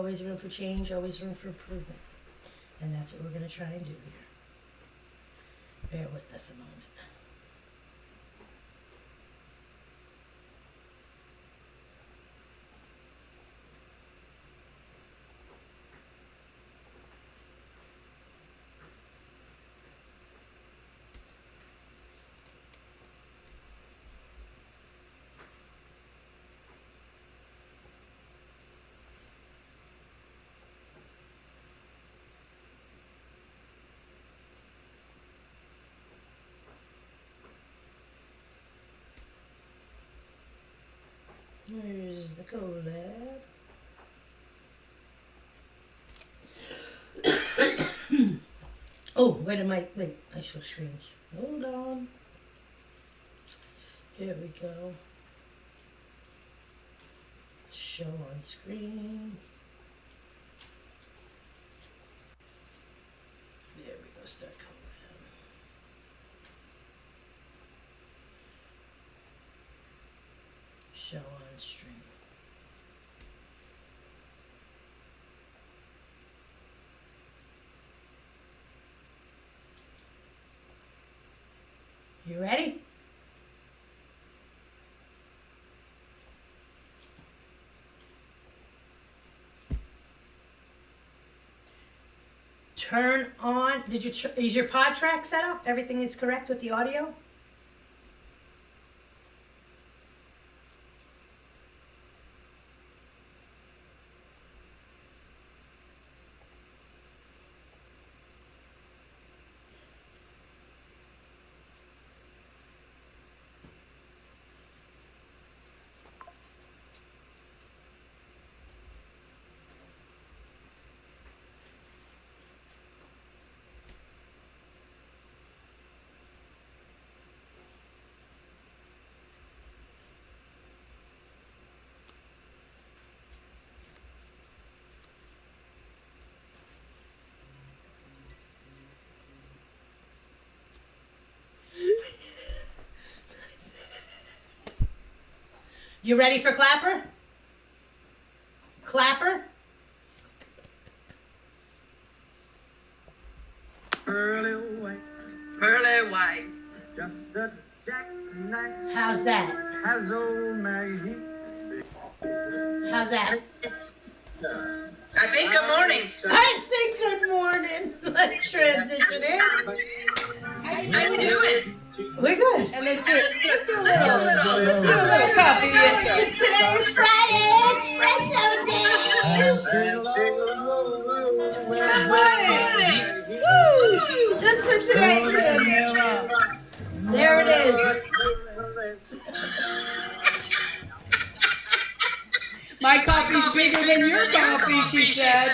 always room for change, always room for improvement. And that's what we're going to try and do here. Bear with us a moment. Here's the collab. Oh, wait, I switched screens. Hold on. Here we go. Show on screen. There we go, start collab. Show on stream. You ready? Turn on. Is your pod track set up? Everything is correct with the audio? You ready for Clapper? Clapper? Pearly white, just a jackknife. How's that? Has old Maggie. How's that? I think good morning. I think good morning. Let's transition in. How you doing? We're good. And let's do a little coffee intro. Today's Friday Espresso Day. Woo! Just for today. There it is. My coffee's bigger than your coffee, she said.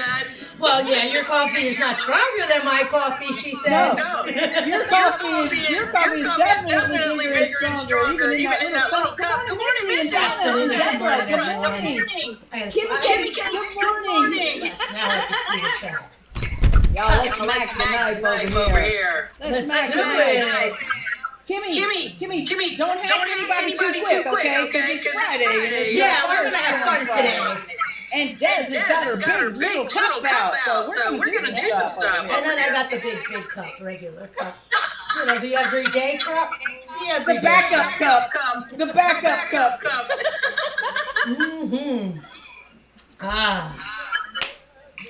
Well, yeah, your coffee is not stronger than my coffee, she said. No. Your coffee is definitely bigger and stronger, even in that little cup. Good morning, Miss Absolutely. Allison. Good morning. Kimmy, good morning. Yes, now I can see the chat. Y'all, let's mac the knife over here. Let's mac do the it. knife. Kimmy, don't hang anybody too quick, okay? Because it's Friday. Yeah, we're going to have fun today. And Des has got her big little cup out, so we're gonna do some stuff. And then I got the big cup, regular cup. You know, the everyday cup. The backup cup. The backup cup. Mm-hmm.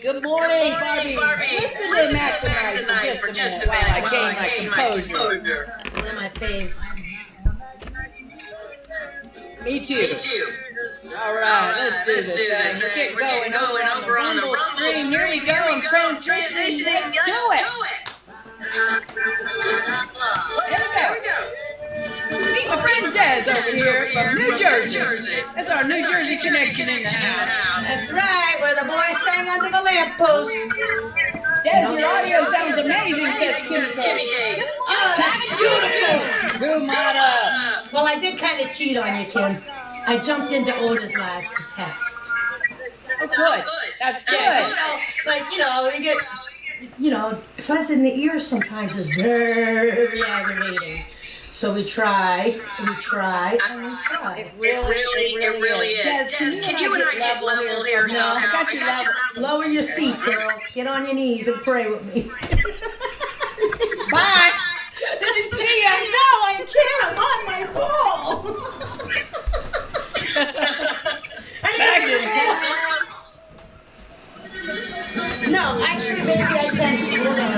Good morning, Barbie. Listen to Mac the Knife for just a minute while I gain my composure. One of my faves. Me too. All right, let's do this thing. We're getting going over on the Rumble stream. Here we go. I'm transitioning. Let's do it. Here we go. Meet my friend Des over here from New Jersey. That's our New Jersey connection in the house. That's right, where the boys sang under the lamppost. Des, your audio sounds amazing, says Kimmy Case. Oh, that's beautiful. Boom, Mata. Well, I did kind of cheat on you, Kim. I jumped into Oda's live to test. Oh, good. That's good. You get, fuzz in the ears sometimes is very aggravating. So we try, and we try. It really is. Des, can you and I get level here No, somehow? I got you level. Lower your seat, girl. Get on your knees and pray with me. Bye. See ya. No, I can't. I'm on my ball. Back in No, actually, maybe I can. Hold on.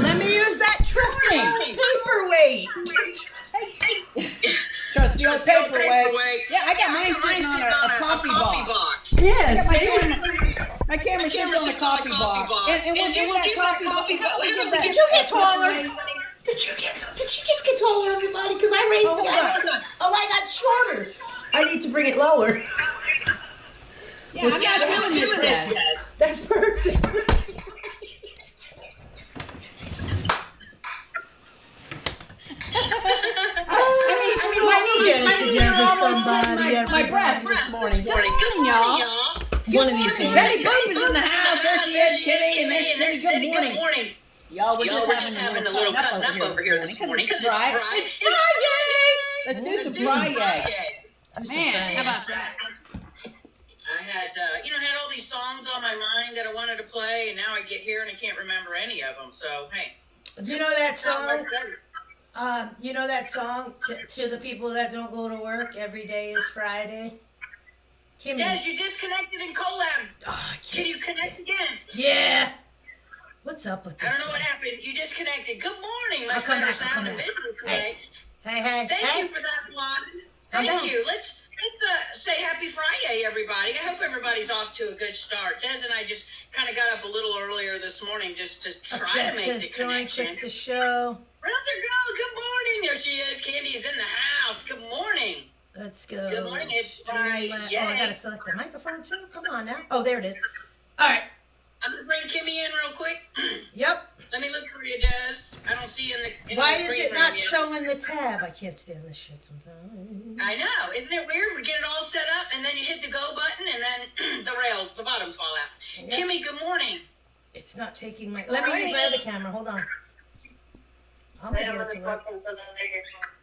Let me use that trusty paperweight. Trust your paperweight. Yeah, I got mine sitting on a coffee box. Yeah, My see? My camera sits on a coffee box. And we'll give that coffee box. Did you get taller? Did you just get taller, everybody? Because I raised it. Oh, I got shorter. I need to bring it lower. Yeah, I'm not doing this yet. That's perfect. I need to get it together with somebody. My breath this morning. Good morning, y'all. One of these days. Betty Boop is in the house. There she is, Kitty, and that's Cindy. Good morning. Y'all, we're just having a little cutting up over here this morning because it's Friday. Let's do some Friday. Man, how about that? I had, had all these songs on my mind that I wanted to play, and now I get here and I can't remember any of them. So, hey. You know that song? You know that song to the people that don't go to work? Every day is Friday. Kimmy. Des, you disconnected in collab. Oh, Can you connect again? Yeah. What's up with this? I don't know what happened. You disconnected. Good morning. Much better sound and visual tonight. Hey. Thank you for that, Blonde. Thank you. Let's say happy Friday, everybody. I hope everybody's off to a good start. Des and I just kind of got up a little earlier this morning just to try to make the connection. It's a show. Where's her girl? Good morning. There she is. Candy's in the house. Good morning. Let's go. Good morning. It's Friday. Oh, I gotta select the microphone too. Come on now. Oh, there it is. All right. I'm gonna bring Kimmy in real quick. Yep. Let me look for you, Des. I don't see you in the. Why is it not showing the tab? I can't stand this shit sometimes. I know. Isn't it weird? We get it all set up, and then you hit the go button, and then the bottoms fall out. Yep. Kimmy, good morning. It's not taking my. Let me use my other camera. Hold on. I'm gonna get it to work.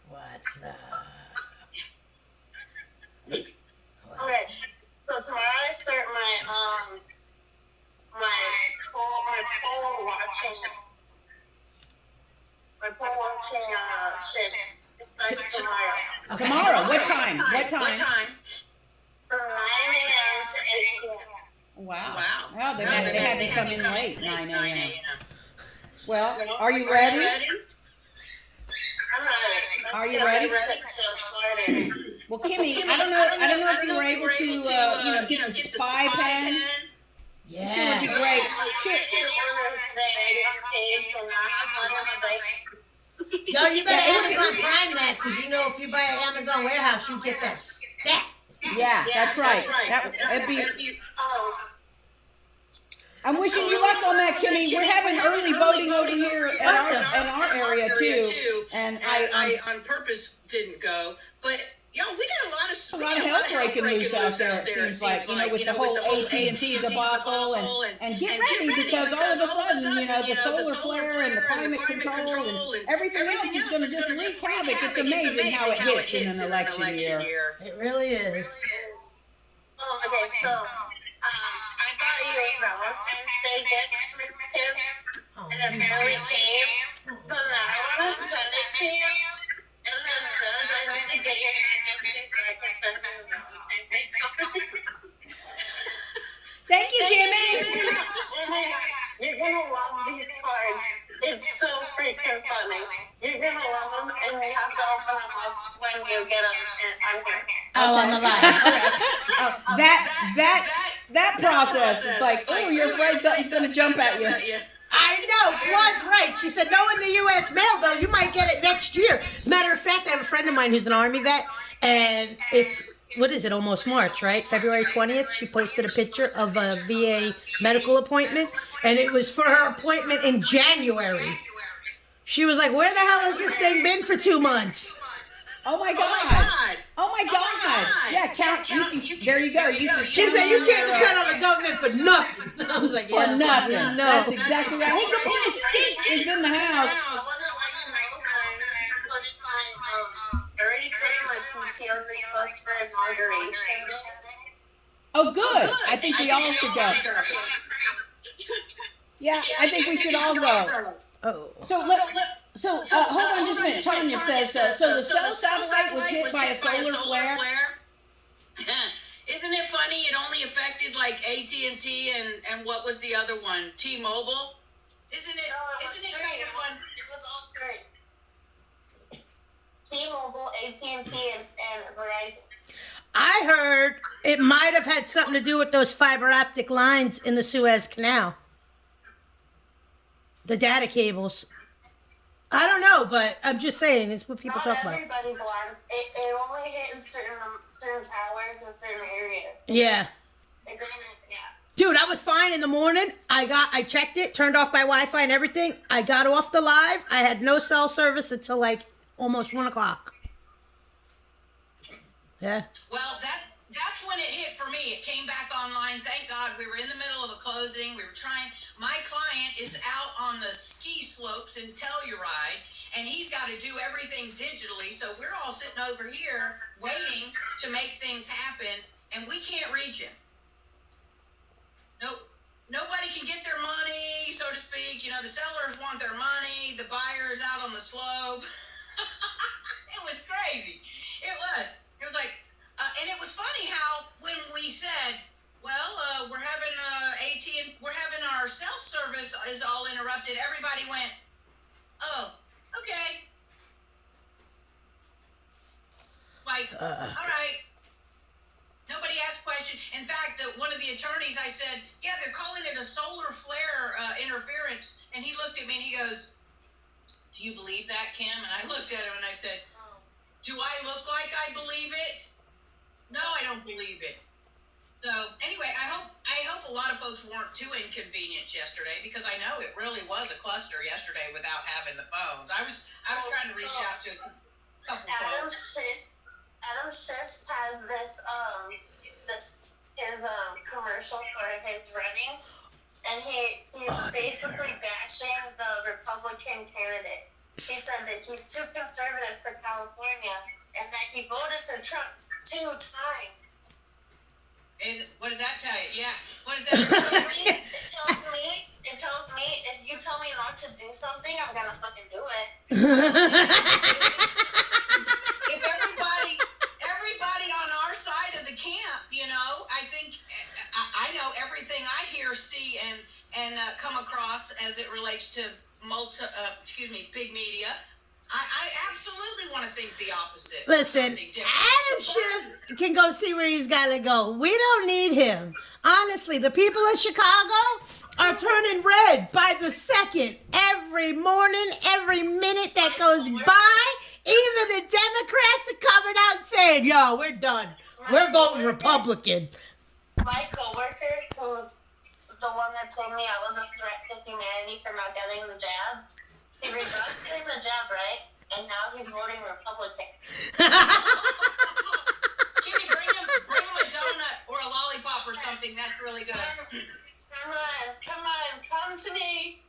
What's up? Okay, so tomorrow I start my pole watching shit. It starts tomorrow. Okay. Tomorrow, what time? From 9 a.m. to 8 p.m. Wow. Well, they had to come in late, 9 a.m. Well, are you ready? I'm ready. Are you ready? Well, Kimmy, I don't know if you were able to, get the spy pen. Yeah. She would be great. Yo, you better Amazon Prime that, because you know if you buy an Amazon warehouse, you get that stat. Yeah, that's right. That'd be. I'm wishing you luck on that, Kimmy. We're having early voting over here at our area too, and I on purpose didn't go, but. Yo, we got a lot of help breaking loose out there. It seems like, with the whole AT&T debacle, and get ready because all of a sudden, the solar flare and the climate control and everything else is going to just wreak havoc. It's amazing how it hits in an election year. It really is. Okay, so I got you a Valentine's Day gift, and it barely came. So now I want to send it to you. And then I need to get your address so I can send you a Valentine's Day. Thank you, Jimmy. Oh my God, you're gonna love these cards. It's so freaking funny. You're gonna love them, and you have to open them up when you get them on here. Oh, on the line. That process is like, oh, you're afraid something's gonna jump at you. I know, Blood's right. She said, no, in the U.S. mail, though, you might get it next year. As a matter of fact, I have a friend of mine who's an Army vet, and it's, almost March, right? February 20th, she posted a picture of a VA medical appointment, and it was for her appointment in January. She was like, where the hell has this thing been for 2 months? Oh my God! Oh my God! Yeah, count. There you go. She said you can't depend on the government for nothing. I was like, yeah, for nothing. No, that's exactly right. Hey, good morning. Steve is in the house. AT&T bus for inauguration. Oh, good. I think we all should go. Yeah, I think we should all go. Oh. So hold on just a minute. Tanya says, so the cell satellite was hit by a solar flare? Isn't it funny? It only affected like AT&T and what was the other one? T-Mobile? Isn't it? Isn't it kind of fun? It was all three. T-Mobile, AT&T, and Verizon. I heard it might have had something to do with those fiber optic lines in the Suez Canal. The data cables. I don't know, but I'm just saying, it's what people talk about. Not everybody blind. It only hit in certain towers in certain areas. Yeah. It didn't, yeah. Dude, I was fine in the morning. I checked it, turned off my Wi-Fi and everything. I got off the live. I had no cell service until like almost 1 o'clock. Yeah. Well, that's when it hit for me. It came back online. Thank God. We were in the middle of a closing. We were trying. My client is out on the ski slopes in Telluride, and he's got to do everything digitally. So we're all sitting over here waiting to make things happen, and we can't reach him. Nope. Nobody can get their money, so to speak. You know, the sellers want their money. The buyer's out on the slope. It was crazy. It was. It was like, and it was funny how when we said, well, we're having we're having our cell service is all interrupted, everybody went, oh, okay. Like, all right. Nobody asked questions. In fact, one of the attorneys, I said, yeah, they're calling it a solar flare interference. And he looked at me and he goes, do you believe that, Kim? And I looked at him and I said, do I look like I believe it? No, I don't believe it. So anyway, I hope a lot of folks weren't too inconvenienced yesterday, because I know it really was a cluster yesterday without having the phones. I was trying to reach out to a couple folks. Adam Schiff has this commercial for his running, and he's basically bashing the Republican candidate. He said that he's too conservative for California and that he voted for Trump 2 times. What does that tell you? Yeah. What does that tell you? It tells me if you tell me not to do something, I'm gonna fucking do it. If everybody on our side of the camp, you know, I think I know everything I hear, see, and come across as it relates to big media. I absolutely want to think the opposite. Listen, Adam Schiff can go see where he's got to go. We don't need him. Honestly, the people of Chicago are turning red by the second. Every morning, every minute that goes by, even the Democrats are coming out saying, yo, we're done. We're voting Republican. My coworker, who's the one that told me I was a threat to humanity for not getting the jab, he regrets getting the jab, right? And now he's voting Republican. Kimmy, bring him a donut or a lollipop or something. That's really good. Come on, come to me.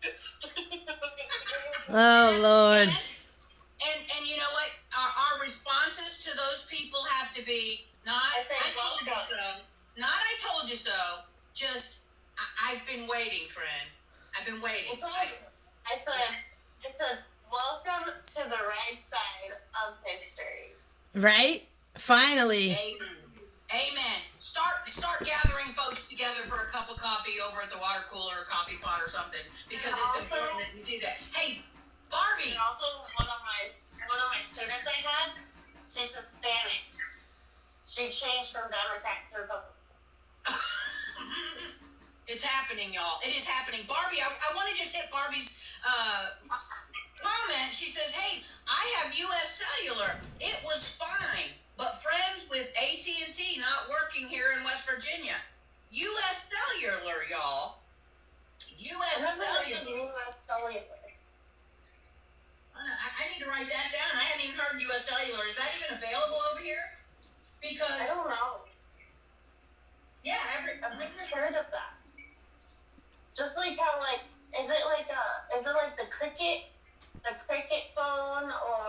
Oh, Lord. And you know what? Our responses to those people have to be not I told you so. Not I told you so. Just I've been waiting, friend. I've been waiting. I said, welcome to the right side of history. Right? Finally. Amen. Start gathering folks together for a cup of coffee over at the water cooler or coffee pot or something, because it's important that you do that. Hey, Barbie. And also one of my students I had, she's Hispanic. She changed from Democrat to Republican. It's happening, y'all. It is happening. Barbie, I want to just hit Barbie's comment. She says, hey, I have U.S. Cellular. It was fine, but friends with AT&T not working here in West Virginia. U.S. Cellular, y'all. U.S. Cellular. I need to write that down. I hadn't even heard U.S. Cellular. Is that even available over here? Because I don't know. Yeah, I've never heard of that. Just like how is it like the cricket phone or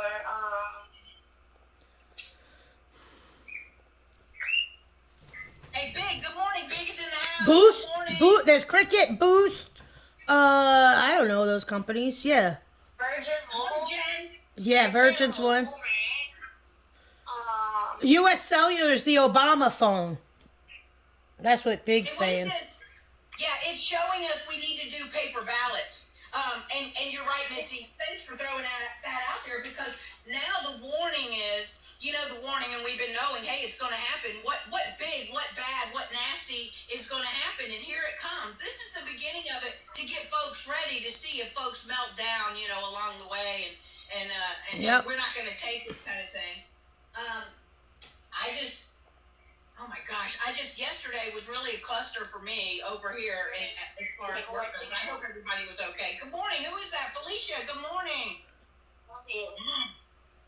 Boost, morning. There's Cricket, Boost. I don't know those companies. Yeah, Virgin Mobile. yeah. Virgin's one. Um, U.S. Cellular is the Obama phone. That's what Big's And what is saying. this? Yeah, it's showing us we need to do paper ballots. And you're right, Missy. Thanks for throwing that out there, because now the warning is, the warning, and we've been knowing, hey, it's going to happen. What big, what bad, what nasty is going to happen? And here it comes. This is the beginning of it to get folks ready to see if folks melt down, along the way, and Yep. we're not going to take it, kind of thing. Oh my gosh, yesterday was really a cluster for me over here as far as work goes, and I hope everybody was okay. Good morning, who is that? Felicia, good morning.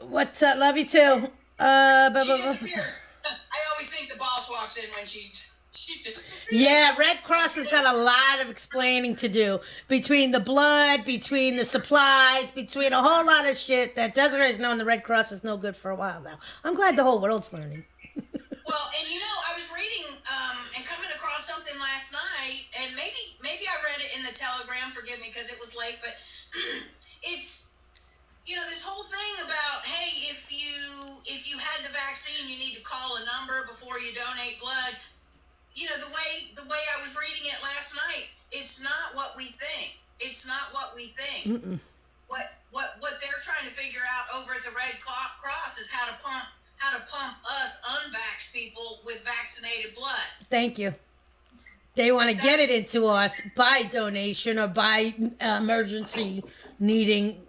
What's up? Love you too. She disappears. I always think the boss walks in when she disappears. Yeah, Red Cross has got a lot of explaining to do between the blood, between the supplies, between a whole lot of shit that Desiree's known the Red Cross is no good for a while now. I'm glad the whole world's learning. Well, and I was reading and coming across something last night, and maybe I read it in the Telegram. Forgive me because it was late, but it's this whole thing about, hey, if you had the vaccine, you need to call a number before you donate blood. The way I was reading it last night, it's not what we think. It's not what we think. Mm-mm. What they're trying to figure out over at the Red Cross is how to pump us unvaxxed people with vaccinated blood. Thank you. They want to get it into us by donation or by emergency needing,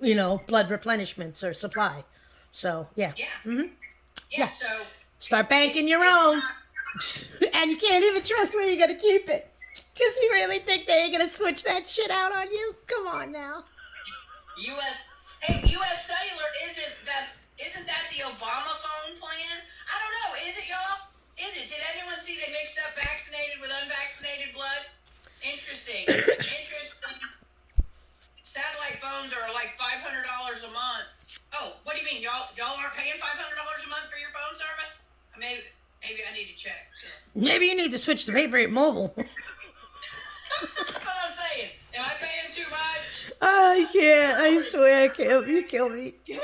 blood replenishments or supply. So, yeah. Yeah. Mm-hmm. Yeah. So start banking your own. And you can't even trust where you're going to keep it. Because you really think they ain't going to switch that shit out on you? Come on now. U.S. Cellular, isn't that the Obama phone plan? I don't know. Is it, y'all? Is it? Did anyone see they mixed up vaccinated with unvaccinated blood? Interesting. Satellite phones are like $500 a month. Oh, what do you mean? Y'all aren't paying $500 a month for your phone service? Maybe I need to check. So. Maybe you need to switch to paper at mobile. That's what I'm saying. Am I paying too much? I can't. I swear, you kill me. Thank you.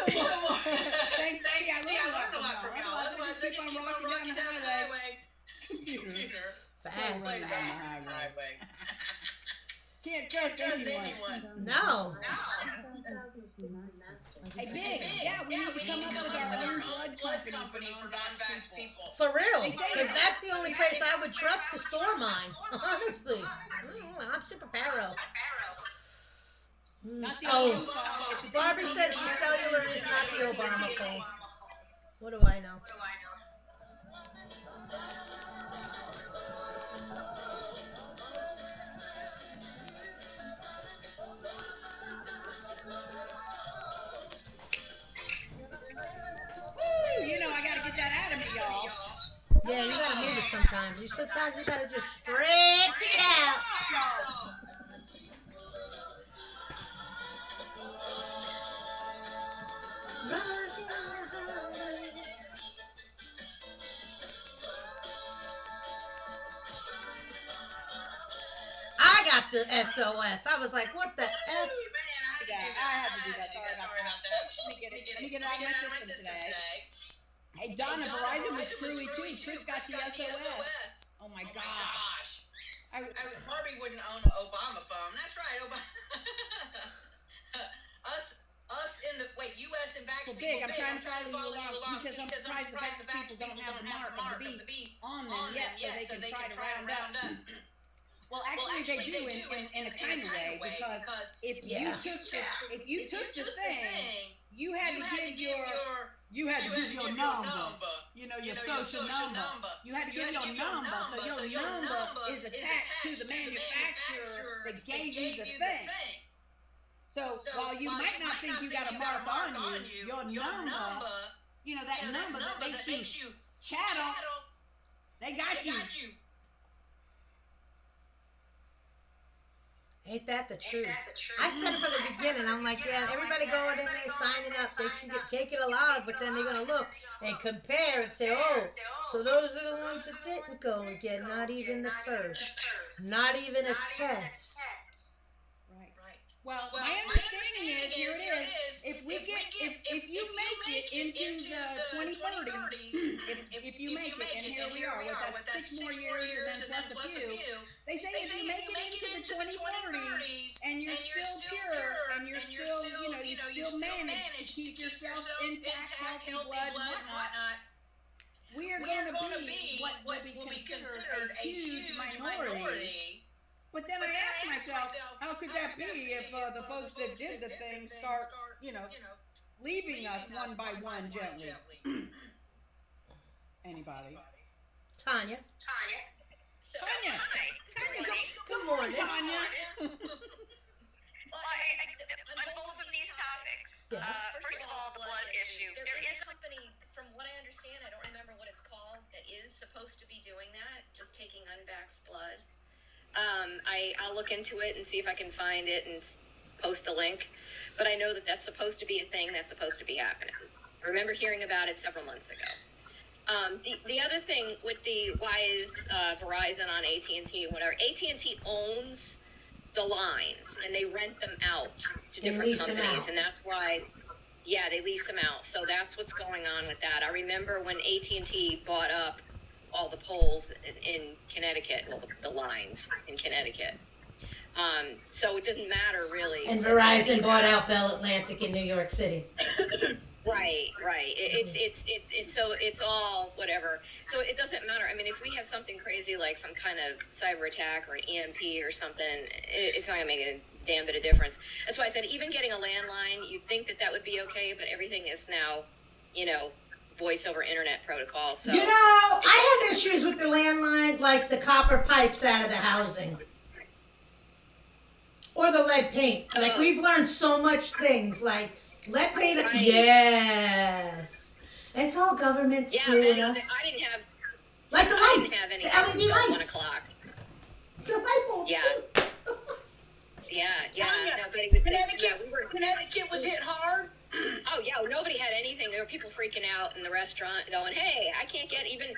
See, I learned a lot from y'all. Otherwise, I just keep on rocking down the highway. Computer. Fast. Highway. Can't trust anyone. No. Hey, Big, yeah, we need to come up with our own blood company for non-vax people. For real. Because that's the only place I would trust to store mine. Honestly. I'm super paro. Not the Oh, Obama. Barbie says the cellular is not the Obama phone. What do I know? I gotta get that out of me, y'all. Yeah, you gotta move it sometimes. Sometimes you gotta just stretch it out. I got the SOS. I was like, what the F? Yeah, I had to do that. Sorry about that. Let me get it out of my system today. Hey, Donna, Verizon was screwy too. Chris got the SOS. Oh my gosh. Barbie wouldn't own an Obama phone. That's right, Us in the U.S. and vax people. Big, I'm trying to follow you along. He says I'm surprised the vax people don't have the mark of the beast on them yet, so they can try to round up. Well, actually, they do in a kind of way, because if you took the thing, you had to give your number, your social number. You had to give your number, so your number is attached to the manufacturer that gave you the thing. So while you might not think you got a mark on you, your number, that number that makes you chattel, they got you. Ain't that the truth? I said it from the beginning. I'm like, yeah, everybody going in there signing up. They should get cake it aloud, but then they're gonna look and compare and say, oh, so those are the ones that didn't go again. Not even the first. Not even a test. Right. Well, my understanding is, here it is, if you make it into the 2030s, if you make it, and here we are with that 6 more years and then plus a few, they say if you make it into the 2030s and you're still pure and you're still, you still manage to keep yourself intact, healthy blood and whatnot, we are going to be what will be considered a huge minority. But then I ask myself, how could that be if the folks that did the thing start, leaving us one by one gently? Anybody? Tanya. So, Tanya. hi. Good morning. Tanya. Well, on both of these topics, Yeah. first of all, the blood issue. There is a company, from what I understand, I don't remember what it's called, that is supposed to be doing that, just taking unvaxxed blood. I'll look into it and see if I can find it and post the link. But I know that that's supposed to be a thing that's supposed to be happening. I remember hearing about it several months ago. The other thing with the why is Verizon on AT&T and whatever, AT&T owns the lines and they rent them out to They different lease them companies, out. and that's why. Yeah, they lease them out. So that's what's going on with that. I remember when AT&T bought up all the poles in Connecticut, well, the lines in Connecticut. So it doesn't matter really. And Verizon bought out Bell Atlantic in New York City. Right. It's so it's all whatever. So it doesn't matter. I mean, if we have something crazy like some kind of cyber attack or an EMP or something, it's not gonna make a damn bit of difference. That's why I said even getting a landline, you'd think that would be okay, but everything is now, voice over internet protocol. So I have issues with the landline, like the copper pipes out of the housing. Or the lead paint. Like, we've learned so much things, like lead paint. Right. Yes. It's all government screwing us. I didn't have. Like the I lights. didn't have any The LED until lights. 1 o'clock. The light bulbs, Yeah. too. Yeah. Tanya, Nobody was. Connecticut was hit hard. Oh yeah, nobody had anything. There were people freaking out in the restaurant, going, "Hey, I can't get even."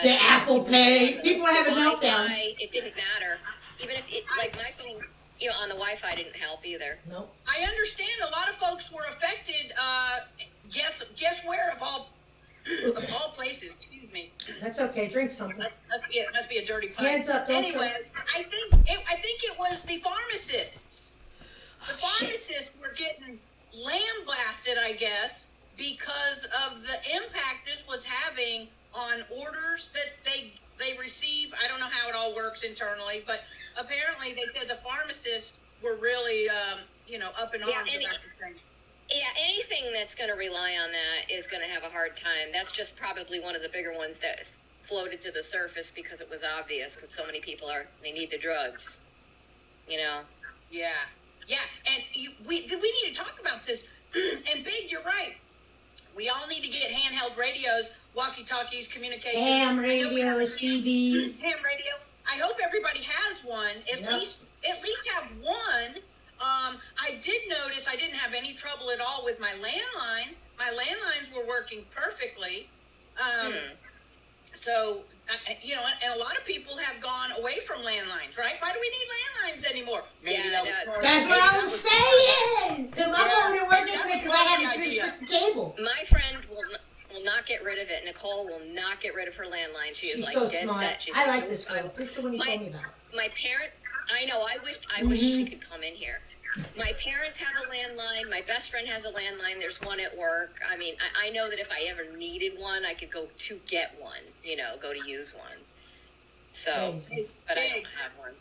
The Apple Pay. People were having Wi-Fi, meltdowns. it didn't matter. Even if like my phone, on the Wi-Fi didn't help either. Nope. I understand a lot of folks were affected. Guess where of all places? Excuse me. That's okay. Drink something. Must be a dirty pipe. Hands up, don't Anyway, try. I think it was the pharmacists. The pharmacists were getting lambasted, I guess, because of the impact this was having on orders that they receive. I don't know how it all works internally, but apparently they said the pharmacists were really, up in arms about the thing. Yeah, anything that's going to rely on that is going to have a hard time. That's just probably one of the bigger ones that floated to the surface because it was obvious, because so many people they need the drugs, Yeah, and we need to talk about this. And Big, you're right. We all need to get handheld radios, walkie-talkies, communications. Ham radio, CDs. Ham radio. I hope everybody has one. At least have one. I did notice I didn't have any trouble at all with my landlines. My landlines were working perfectly. So, and a lot of people have gone away from landlines, right? Why do we need landlines anymore? Maybe That's what I was saying. Because my phone didn't work this way because I had a 3-foot cable. My friend will not get rid of it. Nicole will not get rid of her landline. She's like so dead smart. set. She's I like, like this girl. This is the one you told me about. My parent, I know. I wish she could come in here. My parents have a landline. My best friend has a landline. There's one at work. I mean, I know that if I ever needed one, I could go to get one. Go to use one. So, Crazy. but I don't have one.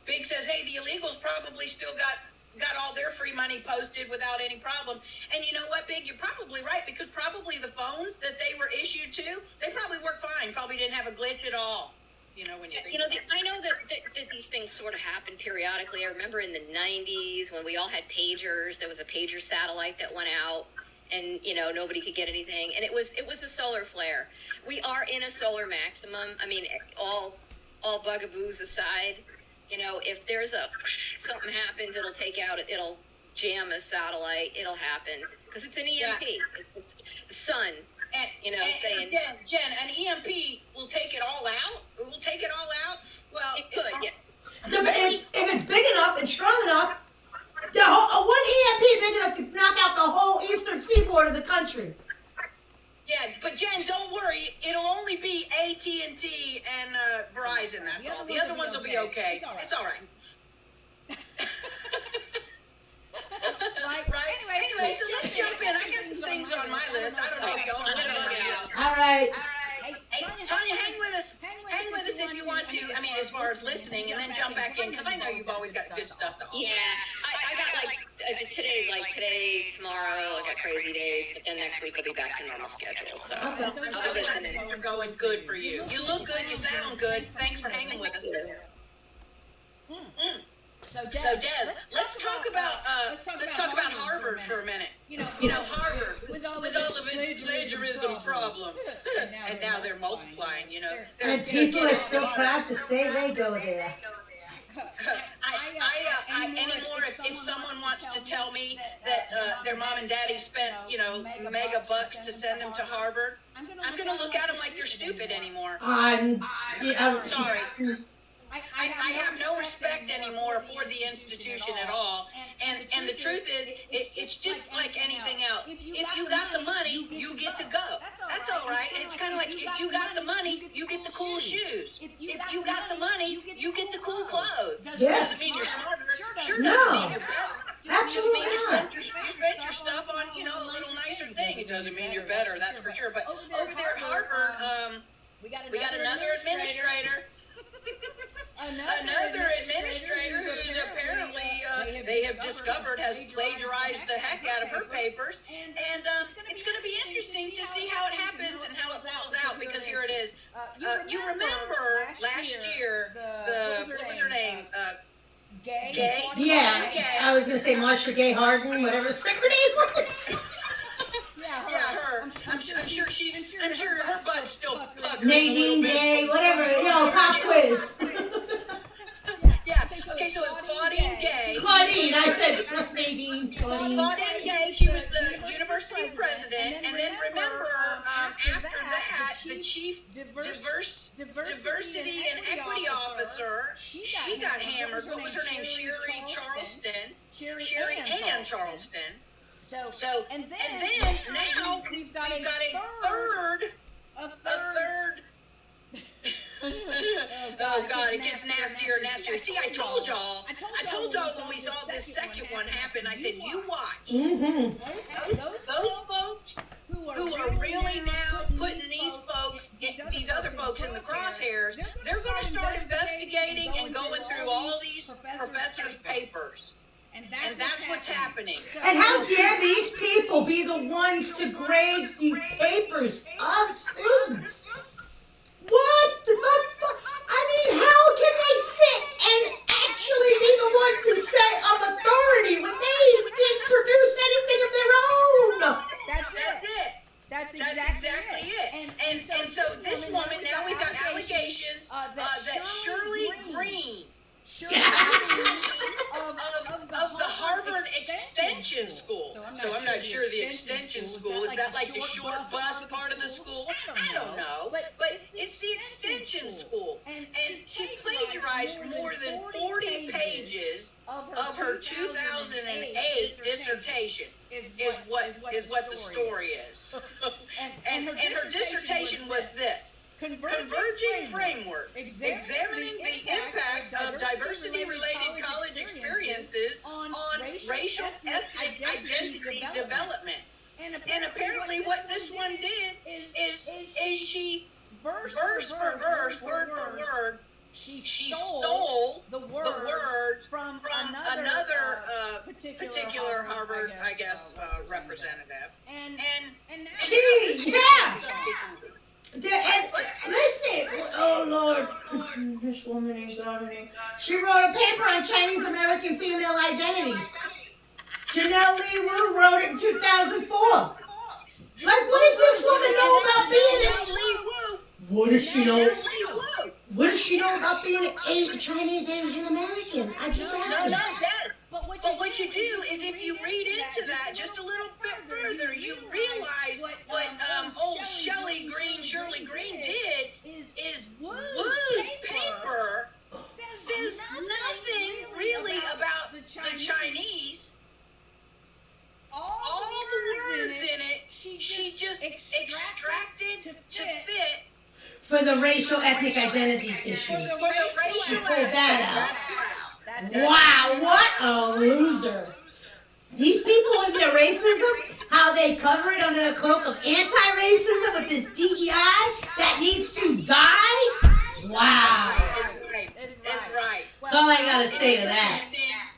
Big says, hey, the illegals probably still got all their free money posted without any problem. And you know what, Big, you're probably right, because probably the phones that they were issued to, they probably worked fine. Probably didn't have a glitch at all. When you think I know that these things sort of happen periodically. I remember in the 90s when we all had pagers, there was a pager satellite that went out, and nobody could get anything, and it was a solar flare. We are in a solar maximum. I mean, all bugaboos aside, if there's something happens, it'll jam a satellite. It'll happen because it's an EMP. It's the sun. And Jen, an EMP will take it all out. It will take it all out. Well, it could, yeah. If it's big enough and strong enough, one EMP big enough to knock out the whole eastern seaboard of the country. Yeah, but Jen, don't worry. It'll only be AT&T and Verizon. That's all. The other ones will be okay. It's all right. Right? Anyway, so let's jump in. I got some things on my list. I don't know if y'all want to. All right. Hey, Tanya, hang with us. Hang with us if you want to. I mean, as far as listening, and then jump back in because I know you've always got good stuff to offer. Yeah, I got today, tomorrow. I got crazy days, but then next week I'll be back to normal schedule. So I'm so glad that you're going good for you. You look good. You sound good. Thanks for hanging with us. So Des, let's talk about Harvard for a minute. Harvard with all of its plagiarism problems, and now they're multiplying. And people are still proud to say they go there. Anymore, if someone wants to tell me that their mom and daddy spent mega bucks to send them to Harvard, I'm gonna look at them like they're stupid anymore. I'm sorry. I have no respect anymore for the institution at all. And the truth is, it's just like anything else. If you got the money, you get to go. That's all right. It's kind of like if you got the money, you get the cool shoes. If you got the money, you get the cool clothes. Doesn't mean you're smarter. Sure doesn't mean you're better. Absolutely not. You spent your stuff on, a little nicer thing. It doesn't mean you're better, that's for sure. But over there at Harvard, we got another administrator. Another administrator who's apparently they have discovered has plagiarized the heck out of her papers, and it's going to be interesting to see how it happens and how it falls out, because here it is. You remember last year what was her name? Gay? Yeah, I was going to say Marsha Gay Harden, whatever the frick her name was. Yeah, her. I'm sure her butt's still puckered. Nadine Gay, whatever, pop quiz. Yeah. Okay, so it's Claudine Gay. Claudine, I said Nadine. Claudine Gay, she was the university president, and then remember, after that, the chief diversity and equity officer, she got hammered. What was her name? Sherry Charleston. Sherry Ann Charleston. And then now we've got a third. Oh God, it gets nastier and nastier. See, I told y'all when we saw this second one happen, I said, you watch. Those folks who are really now putting these other folks in the crosshairs, they're going to start investigating and going through all these professors' papers. And that's what's happening. And how dare these people be the ones to grade the papers of students? What the fuck? I mean, how can they sit and actually be the one to say of authority when they didn't produce anything of their own? That's exactly it. And so this woman, now we've got allegations that Shirley Green of the Harvard Extension School. So I'm not sure the Extension School, is that like the short bus part of the school? I don't know. But it's the Extension School. And she plagiarized more than 40 pages of her 2008 dissertation. Is what the story is. And her dissertation was this: Converging Frameworks, examining the impact of diversity-related college experiences on racial ethnic identity development. And apparently what this one did is she, verse for verse, word for word, she stole the words from another particular Harvard, I guess, representative. And listen, oh Lord, this woman ain't got her name. She wrote a paper on Chinese American female identity. Janelle Lee Wu wrote it in 2004. Like, what does this woman know about being in? What does she know? What does she know about being a Chinese Asian American? I just asked her. No, Des. But what you do is if you read into that just a little bit further, you realize what old Shirley Green did is Wu's paper says nothing really about the Chinese. All the words in it, she just extracted to fit. For the racial ethnic identity issues. She pulled that out. Wow, what a loser. These people with their racism, how they cover it under the cloak of anti-racism with this DEI that needs to die? Wow. That's right. That's all I gotta say to that.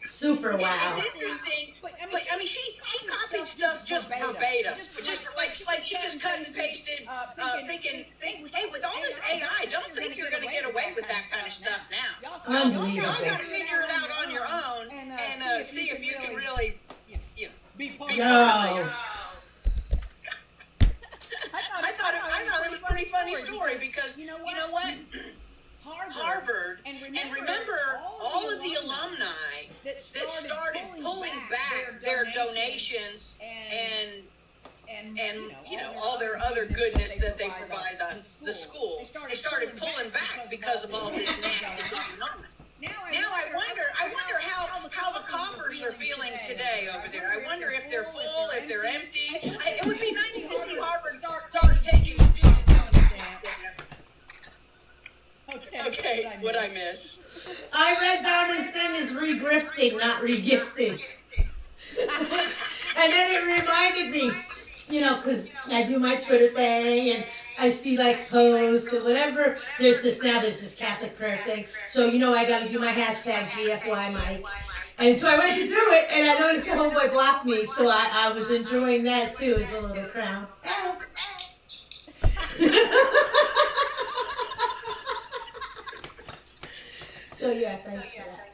Super wow. It's interesting. But I mean, she copied stuff just verbatim. Just like he just cut and pasted, thinking, hey, with all this AI, don't think you're gonna get away with that kind of stuff now. Unbelievable. Y'all gotta figure it out on your own and see if you can really, be part of it. I thought it was a pretty funny story because you know what? Harvard, and remember all of the alumni that started pulling back their donations and all their other goodness that they provide on the school. They started pulling back because of all this nasty going on. Now I wonder how the coffers are feeling today over there. I wonder if they're full, if they're empty. It would be nice to see Harvard start taking students. Okay, what'd I miss? I read down this thing is regrifting, not regifting. And then it reminded me, because I do my Twitter thing and I see like posts and whatever. There's this Catholic prayer thing. So, I got to do my hashtag GFY Mike. And so I went to do it and I noticed the homeboy blocked me. So I was enjoying that too as a little crown. So yeah, thanks for that.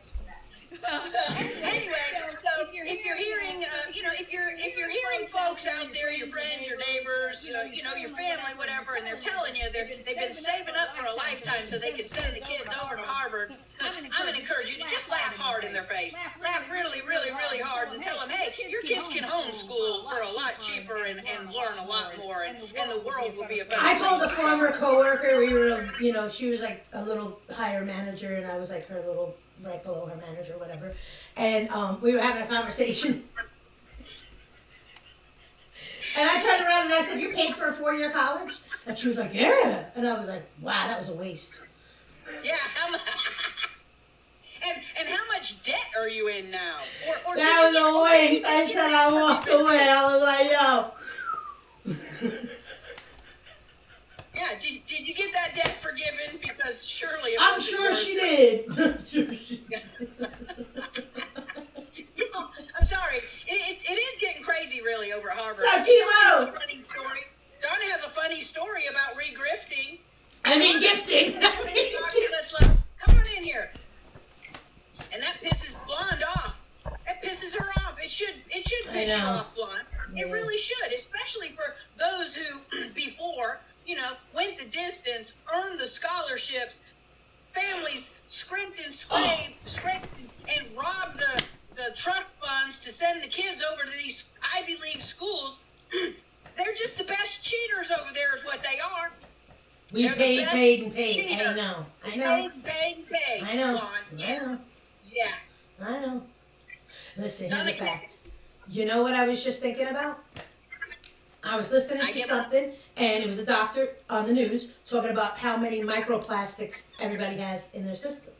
Anyway, so if you're hearing, if you're hearing folks out there, your friends, your neighbors, your family, whatever, and they're telling you they've been saving up for a lifetime so they could send the kids over to Harvard, I'm gonna encourage you to just laugh hard in their face, laugh really, really, really hard, and tell them, hey, your kids can homeschool for a lot cheaper and learn a lot more, and the world will be a better place. I told a former coworker, we were, she was like a little higher manager, and I was like her little right below her manager, whatever. And we were having a conversation. And I turned around and I said, you paid for a 4-year college? And she was like, yeah. And I was like, wow, that was a waste. Yeah. And how much debt are you in now? Or that was a waste. I said I walked away. I was like, yo. Yeah, did you get that debt forgiven? Because surely it I'm wasn't sure worth she it. did. I'm sorry. It is getting crazy, really, over at Harvard. So, Kimo. Donna has a funny story about regrifting. Gifting. Come on in here. And that pisses Blonde off. That pisses her off. It should piss you off, Blonde. It really should, especially for those who before went the distance, earned the scholarships, families scrimped and scraped and robbed the trust funds to send the kids over to these Ivy League schools. They're just the best cheaters over there is what they are. We paid. Cheaters. I know. Paid. I know. Blonde. Yeah. I know. Listen, here's a fact. You know what I was just thinking about? I was listening to something, and it was a doctor on the news talking about how many microplastics everybody has in their system.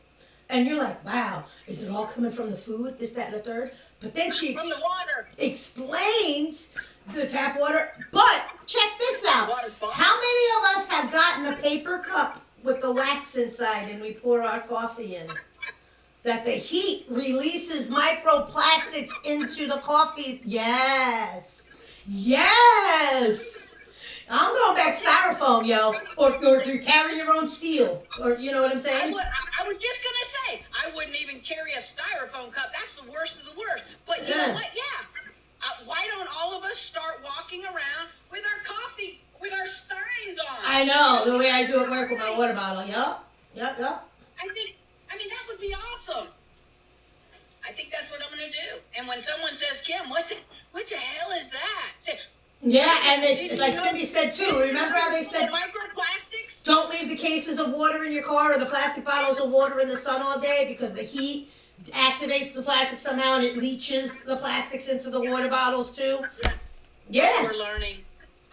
And you're like, wow, is it all coming from the food, this, that, and the third? But then she From the water. explains the tap water. But check this out. How many of us have gotten a paper cup with the wax inside and we pour our coffee in? That the heat releases microplastics into the coffee. Yes. I'm going back styrofoam, yo. Or carry your own steel. Or, you know what I'm saying? I was just going to say, I wouldn't even carry a styrofoam cup. That's the worst of the worst. But you know what? Yeah. Why don't all of us start walking around with our coffee, with our steins on? I know. The way I do at work with my water bottle, yup. Yep. I mean, that would be awesome. I think that's what I'm going to do. And when someone says, Kim, what the hell is that? Say, Yeah, and it's like Cindy said too. Remember how they said microplastics? don't leave the cases of water in your car or the plastic bottles of water in the sun all day because the heat activates the plastic somehow and it leaches the plastics into the water bottles too. Yeah. We're learning.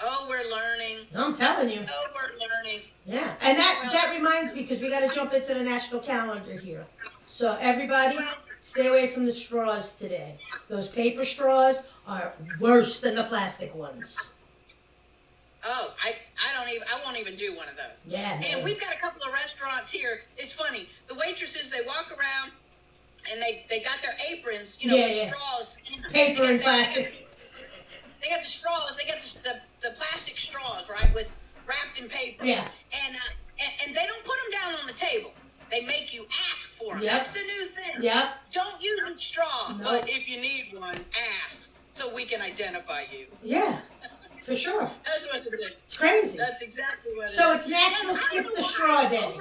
Oh, we're learning. I'm telling you. Oh, we're learning. Yeah, and that reminds me because we got to jump into the national calendar here. So everybody, stay away from the straws today. Those paper straws are worse than the plastic ones. Oh, I won't even do one of those. Yeah. And man. we've got a couple of restaurants here. It's funny. The waitresses, they walk around and they got their aprons, with straws in them. Paper and plastic. They got the straws. They got the plastic straws, right, with wrapped in paper. Yeah. And they don't put them down on the table. They make you ask for them. Yep. That's the new thing. Yep. Don't use a straw, Nope. but if you need one, ask so we can identify you. Yeah, for sure. That's what it is. It's crazy. That's exactly what it is. So it's National Skip the Straw Day.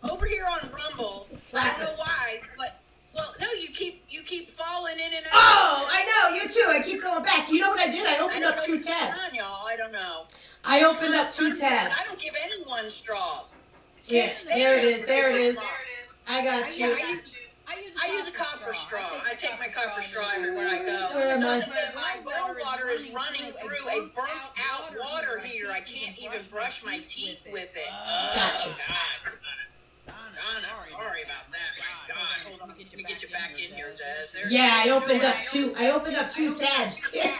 Over here on Rumble, I don't know why, but no, you keep falling in and out. Oh, I know, you too. I keep going back. You know what I did? I opened up 2 tabs. On, y'all. I don't know. I opened up 2 tabs. I don't give anyone straws. Yeah, there it is. There it is. I got you. I use a copper straw. I take my copper straw everywhere I go. Where am I? Because my well water is running through a burnt out water heater. I can't even brush my teeth with it. Gotcha. Donna, sorry about that. My God, hold on. Let me get you back in here, Des. Yeah, I opened up 2 tabs. Yeah.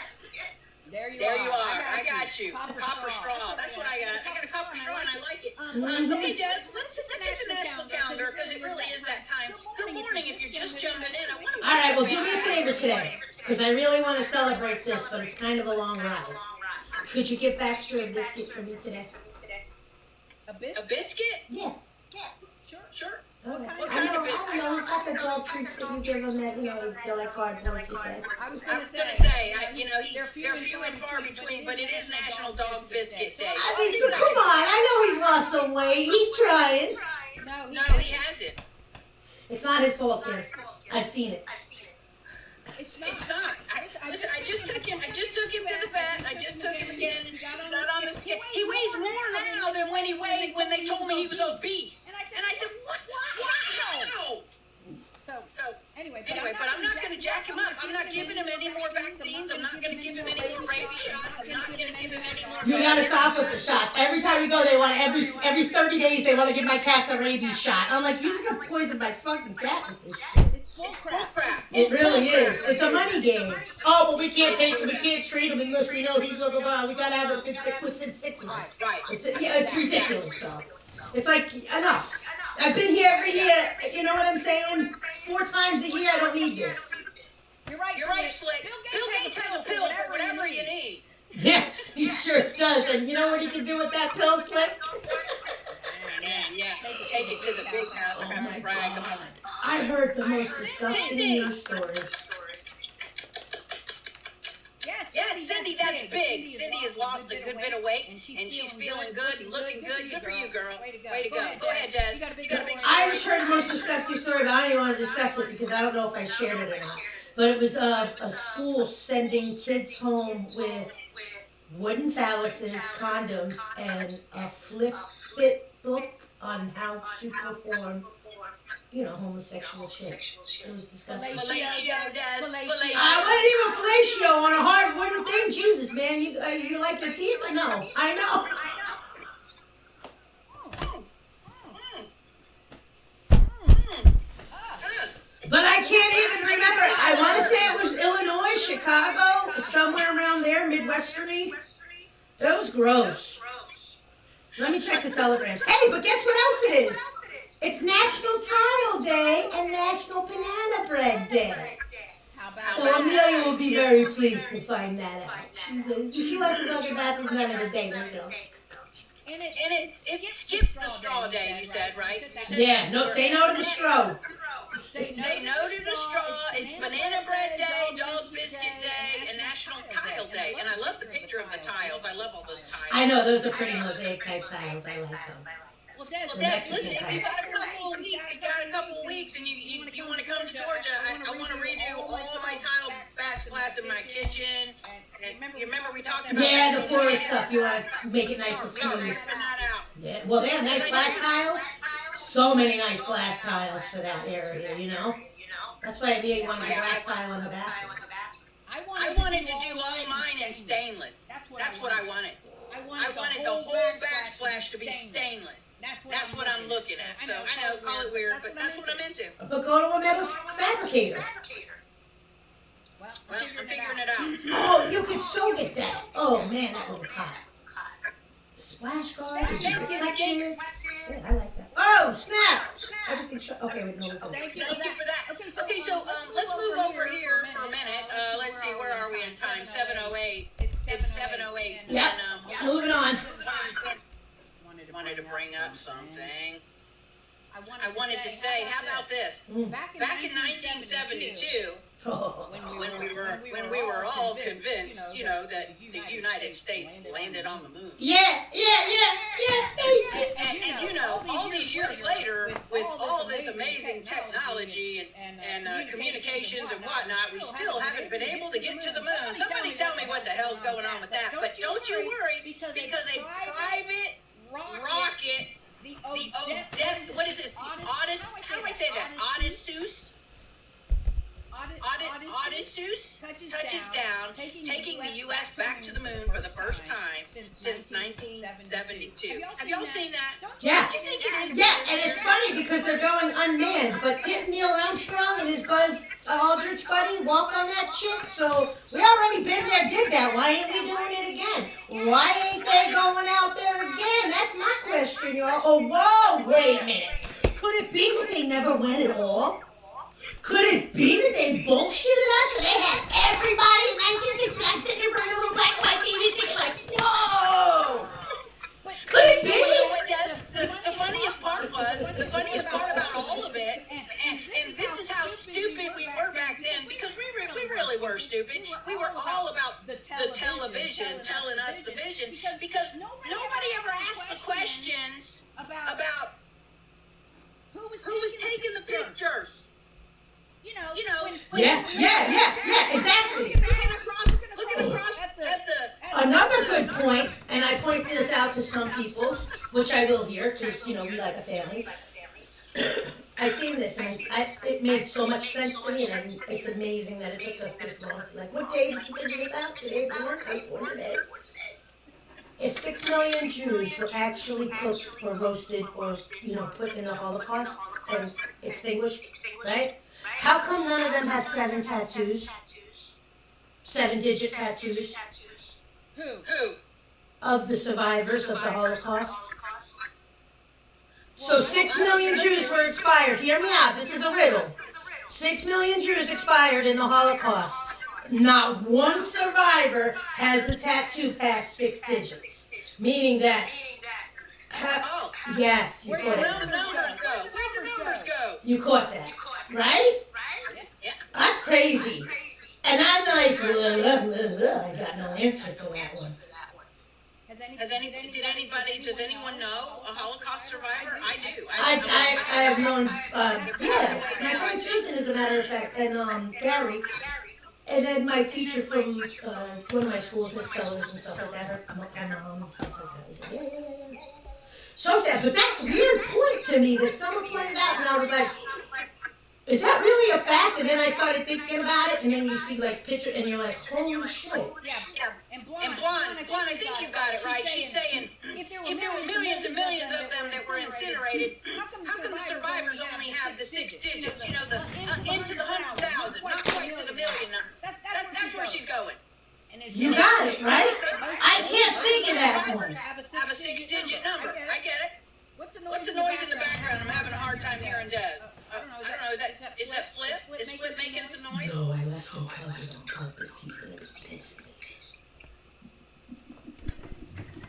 There you There are. you are. I got you. Copper straw. That's what I got. I got a copper straw and I like it. Mhm. Okay, Des, let's hit the national calendar because it really is that time. Good morning. If you're just jumping in, I want to. All right, well, do me a favor today, because I really want to celebrate this, but it's kind of a long ride. Could you get Baxter a biscuit for me today? A biscuit? A biscuit? Yeah. Sure. Okay. What I kind know, of biscuit? I don't know. He's got the dog treats that you give him that, they're like cardboard, he said. I was I going was to gonna say, say, they're few and far between, but it is National Dog Biscuit Day. I mean, so come on. I know he's lost some weight. He's trying. No, he hasn't. It's not his fault, Kim. I've seen it. It's not. Listen, I just took him to the vet. I just took him again. He got on the scale. He weighs more now than when he weighed when they told me he was obese. And I said, what? Wow. So anyway, but I'm not going to jack him up. I'm not giving him any more vaccines. I'm not going to give him any more rabies shots. I'm not going to give him any more. You gotta stop with the shots. Every time we go, they want every 30 days they want to give my cats a rabies shot. I'm like, you're gonna poison my fucking cat with this shit. Bull crap. It really is. It's a money game. Oh, but we can't take him. We can't treat him unless we know he's blah blah blah. We gotta have him within 6 months. Right. It's ridiculous though. It's like enough. I've been here every year. You know what I'm saying? 4 times a year. I don't need this. You're right, Slick. Bill Gates has a pill for whatever you need. Yes, he sure does. And you know what he can do with that pill, Slick? Yeah. Take it to the big house. Oh Have my a brag God. about it. I heard the most disgusting news story. Yes, Cindy, that's big. Cindy has lost a good bit of weight, and she's feeling good and looking good. Good for you, girl. Way to go. Go ahead, Jazz. You got a big story. I just heard the most disgusting story, but I don't even want to discuss it because I don't know if I shared it or not. But it was a school sending kids home with wooden phalluses, condoms, and a flip-it book on how to perform, homosexual shit. It was disgusting. Fellatio, Jazz. I wasn't even fellatio on a hard wooden thing. Jesus, man, you like your teeth? No, I know. But I can't even remember. I want to say it was Illinois, Chicago, somewhere around there, Midwesterny. That was gross. Let me check the telegrams. Hey, but guess what else it is? It's National Tile Day and National Banana Bread Day. So Amelia will be very pleased to find that out. She wants to go to the bathroom none of the day, this girl. And it skipped the straw day, you said, right? Yeah, no, say no to the straw. Say no to the straw. It's Banana Bread Day, Dog Biscuit Day, and National Tile Day. And I love the picture of the tiles. I love all those tiles. I know, those are pretty mosaic type tiles. I like them. Well, Des, Listen, if you got a couple of weeks and you want to come to Georgia, I want to redo all my tile backsplash in my kitchen. And you remember we talked about Yeah, the porous stuff. You want to make it nice and smooth. Yeah. Well, they have nice glass tiles. So many nice glass tiles for that area, you know. That's why I really wanted the glass tile in the bathroom. I wanted to do all mine in stainless. That's what I wanted. I wanted the whole backsplash to be stainless. That's what I'm looking at. So I know, call it weird, but that's what I'm into. But go to a metal fabricator. Well, I'm figuring it out. Oh, you could so get that. Oh man, that would look hot. Splash guard, reflective. Yeah, I like that. Oh, snap! Everything okay, wait, no, we're good. Thank you for that. Okay, so let's move over here for a minute. Let's see, where are we in time? 7:08. It's 7:08. Yep. And, moving on. Wanted to bring up something. I wanted to say, how about this? Back in 1972. When we were all convinced, you know, that the United States landed on the moon. Yeah. And you know, all these years later, with all this amazing technology and communications and whatnot, we still haven't been able to get to the moon. Somebody tell me what the hell's going on with that. But don't you worry, because a private rocket, the Odette, what is this? Odysseus? How do I say that? Odysseus? Odysseus touches down, taking the U.S. back to the moon for the first time since 1972. Have y'all seen that? Yeah. Don't you think it is? Yeah, and it's funny because they're going unmanned, but didn't Neil Armstrong and his Buzz Aldrich buddy walk on that shit? So we already been there, did that. Why ain't we doing it again? Why ain't they going out there again? That's my question, y'all. Oh, whoa, wait a minute. Could it be that they never went at all? Could it be that they bullshitted us and they had everybody in 1969 sitting in front of a little black and white TV thinking like, whoa! Could it be? The funniest part about all of it, and this is how stupid we were back then, because we really were stupid. We were all about the television telling us the vision, because nobody ever asked the questions about who was taking the pictures. You know, Exactly. Looking across at the Another good point, and I point this out to some peoples, which I will here, because, you know, we like a family. I seen this, and it made so much sense to me, and it's amazing that it took us this long. Like, what day did you figure this out? Today, born? I was born today. If 6 million Jews were actually cooked or roasted or, you know, put in the Holocaust and extinguished, right? How come none of them have 7 tattoos? 7-digit tattoos? Who? Of the survivors of the Holocaust? So 6 million Jews were expired. Hear me out. This is a riddle. 6 million Jews expired in the Holocaust. Not one survivor has a tattoo past 6 digits. Meaning that... yes, you caught Where it. the numbers go? You caught that. Right? Yeah. That's crazy. And I'm like, I got no answer for that one. Does anyone know a Holocaust survivor? I do. I have known, my friend Susan, as a matter of fact, and Gary, and then my teacher from one of my schools, Miss Sellers and stuff like that, her mom and stuff like that. I said, yeah. So sad, but that's a weird point to me that someone pointed out, and I was like, is that really a fact? And then I started thinking about it, and then you see like picture, and you're like, holy shit. Yeah. And Blonde, I think you got it right. She's saying, if there were millions and millions of them that were incinerated, how come the survivors only have the 6 digits? You know, the into the 100,000, not quite to the million. That's where she's going. You got it, right? I can't think of that one. Have a 6-digit number. I get it. What's the noise in the background? I'm having a hard time hearing Des. I don't know. Is that Flip? Is Flip making some noise? No, I left him covered on purpose. He's gonna be pissed.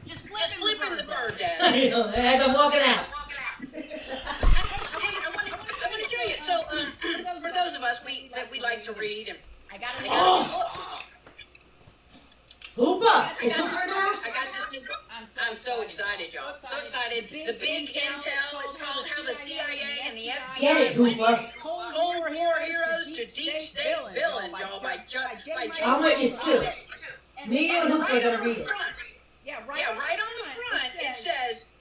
Just flip in the bird, Des. I know, as I'm walking out. Hey, I want to show you. So, for those of us that we like to read, and I got a book. I got a book. If there were millions and millions of them that were incinerated, how come the survivors only have the 6 digits? You know, the into the 100,000, not quite to the million. That's where she's going. And Blonde, I think you got it right. She's saying, if there were millions and millions of them that were incinerated, how come the survivors only have the 6 digits? You know, the into the 100,000, not quite to the million. That's where she's going. Hoopa! Is Hooper in the house? I got this new book. I'm so excited, y'all. So excited. The big intel. It's called How the CIA and the FBI Get it, Hoopa. Cold War Heroes to Deep State Villains, y'all. By I'm with you too. Me and Hooper are gonna read it. Yeah, right on the front it says,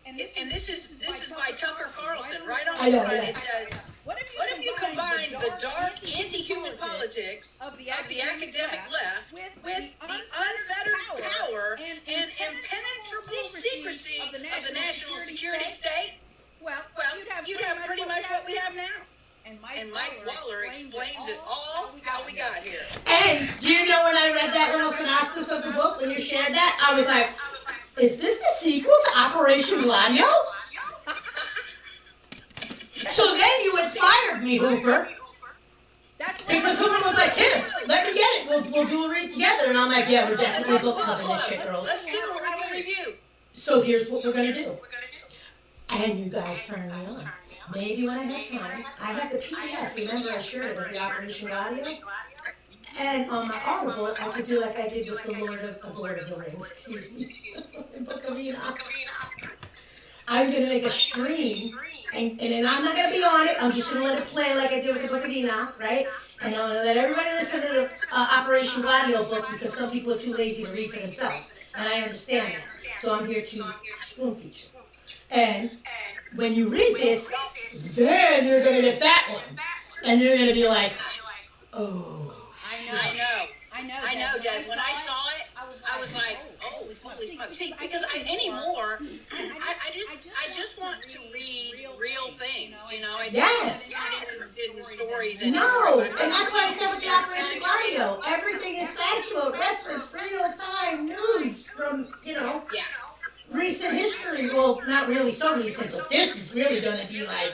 and this is by Tucker Carlson. Right on the front it says, what if you combine the dark anti-human politics of the academic left with the unfettered power and impenetrable secrecy of the national security state? Well, you'd have pretty much what we have now. And Mike Waller explains it all how we got here. And do you know when I read that little synopsis of the book, when you shared that, I was like, is this the sequel to Operation Gladio? So then you inspired me, Hooper. Because Hooper was like, here, let me get it. We'll do a read together. And I'm like, yeah, we're definitely book clubbing this shit, girls. Let's do it. We'll have a review. So here's what we're going to do. And you guys turn me on. Maybe when I have time, I have the PDF. Remember I shared it with the Operation Gladio? And on my Audible, I could do like I did with the Lord of the Rings, excuse me, Book of Enoch. I'm going to make a stream, and then I'm not going to be on it. I'm just going to let it play like I did with the Book of Enoch, right? And I'm going to let everybody listen to the Operation Gladio book because some people are too lazy to read for themselves. And I understand that. So I'm here to spoon feature. And when you read this, then you're going to get that one. And you're going to be like, oh. I know, Des. When I saw it, I was like, oh, holy smokes. See, because I just want to read real things, you know? I'm not interested in stories anymore. No, and that's why I said with the Operation Gladio, everything is factual, reference, real-time news from, recent history. Well, not really so recent, but this is really going to be like,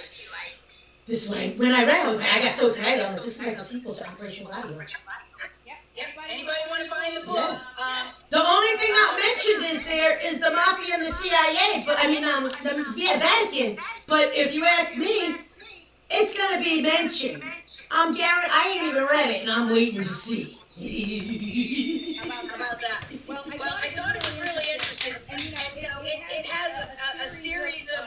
this way. When I read it, I got so excited. I'm like, this is like the sequel to Operation Gladio. Yep. Anybody want to find the book? Yeah. The only thing not mentioned is the Mafia and the CIA, but I mean, the Vatican. But if you ask me, it's gonna be mentioned. I ain't even read it, and I'm waiting to see. How about that? Well, I thought it was really interesting, and it has a series of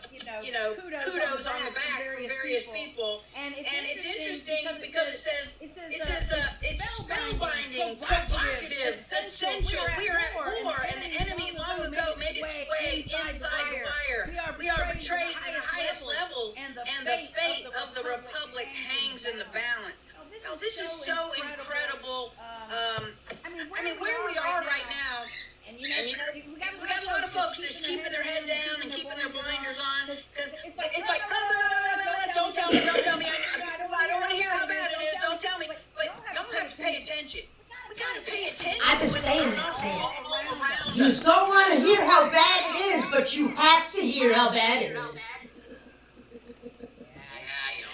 kudos on the back from various people, and it's interesting because it says it's spellbinding, provocative, essential. We are at war, and the enemy long ago made its way inside the wire. We are betrayed at the highest levels, and the fate of the republic hangs in the balance. Oh, this is so incredible. I mean, where we are right now, and we got a lot of folks that's keeping their head down and keeping their blinders on, because it's like, don't tell me, I don't want to hear how bad it is, don't tell me, but y'all have to pay attention. We got to pay attention. I've been saying that. You just don't want to hear how bad it is, but you have to hear how bad it is.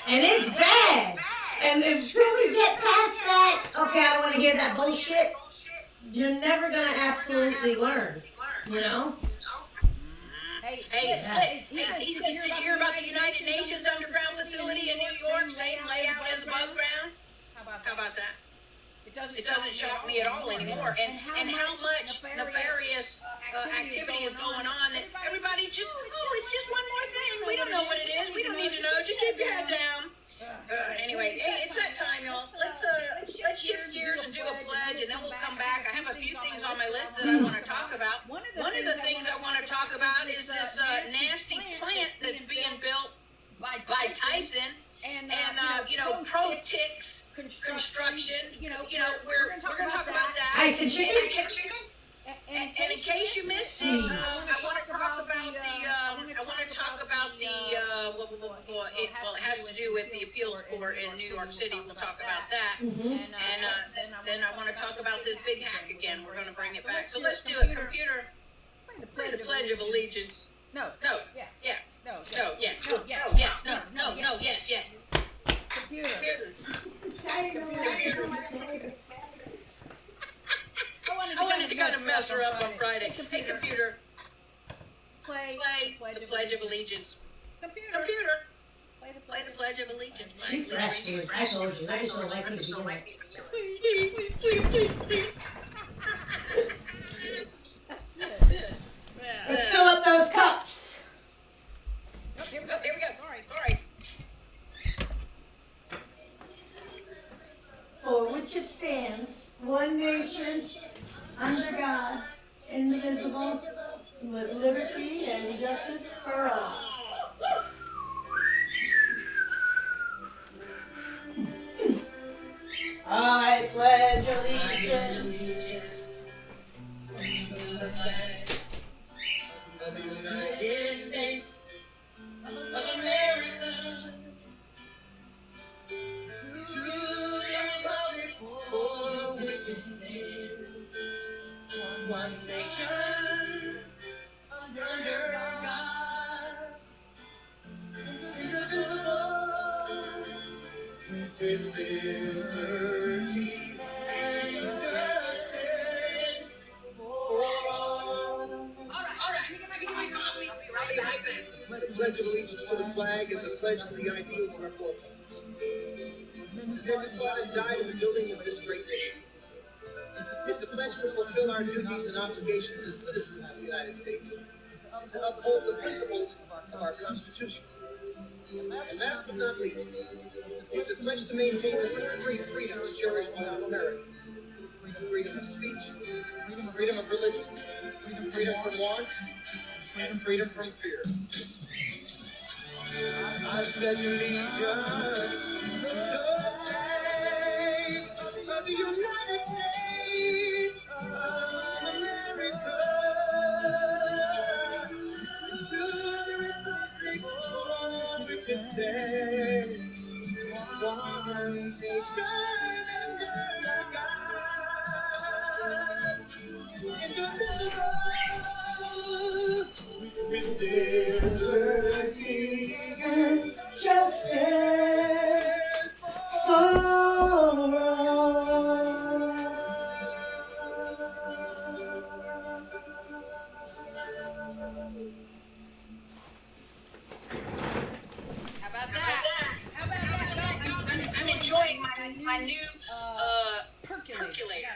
And it's bad. And until we get past that, okay, I don't want to hear that bullshit, you're never going to absolutely learn, you know? Hey, he said, did you hear about the United Nations underground facility in New York, same layout as above ground? How about that? It doesn't shock me at all anymore. And how much nefarious activity is going on that everybody just, it's just one more thing. We don't know what it is. We don't need to know. Just keep your head down. Anyway, hey, it's that time, y'all. Let's shift gears and do a pledge, and then we'll come back. I have a few things on my list that I want to talk about. One of the things I want to talk about is this nasty plant that's being built by Tyson, and pro-ticks construction. We're going to talk about that. Tyson chicken? And in case you missed it, I want to talk about it has to do with the appeals court in New York City. We'll talk about that. Mm-hmm. And then I want to talk about this big hack again. We're going to bring it back. So let's do it. Computer, play the Pledge of Allegiance. No. Yes. No. Yes. Computer. I wanted to kind of mess her up on Friday. Hey, computer, play the Pledge of Allegiance. Computer, play the Pledge of Allegiance. She's fresh, dude. I told you. I just don't like me to be in it. Please. Attention stands, one nation, under God, indivisible, with liberty and justice for all. I pledge allegiance to the flag of the United States of America, to the republic for which it stands, one nation, under God, indivisible, with liberty and justice for all. All right. Get my coffee. I'll be right back. The Pledge of Allegiance to the flag is a pledge to the ideals of our forefathers. Men who fought and died in the building of this great nation. It's a pledge to fulfill our duties and obligations as citizens of the United States and to uphold the principles of our Constitution. And last but not least, it's a pledge to maintain the three freedoms cherished by all Americans: freedom of speech, freedom of religion, freedom from want, and freedom from fear. I pledge allegiance to the flag of the United States of America, to the republic for which it stands, one nation under God, indivisible, with liberty and justice for all. How about that? I'm enjoying my new Percolator.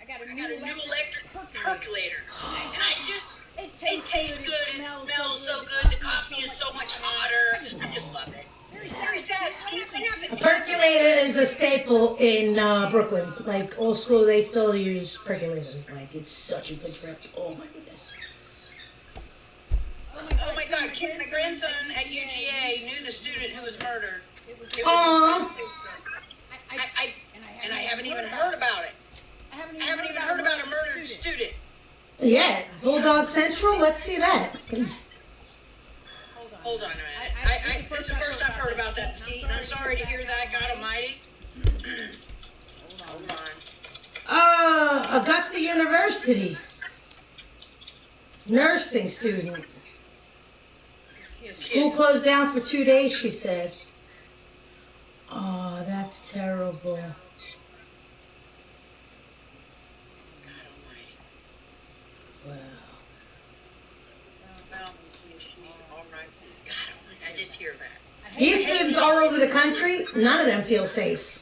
I got a new electric percolator, and it tastes good. It smells so good. The coffee is so much hotter. I just love it. Very sad. What happens? Percolator is a staple in Brooklyn. Like old school, they still use percolators. Like it's such a good trip. Oh my goodness. Oh my God! My grandson at UGA knew the student who was murdered. It was his Aw. friend's student. I haven't even heard about it. I haven't even heard about a murdered student. Yeah, Bulldog Central. Let's see that. Hold on a minute. This is the first I've heard about that, Steve. I'm sorry to hear that. God Almighty. Hold on. Augusta University. Nursing student. School closed down for 2 days, she said. Oh, that's terrible. God Almighty. Wow. Well, all right. God Almighty. I did hear that. These students all over the country, none of them feel safe.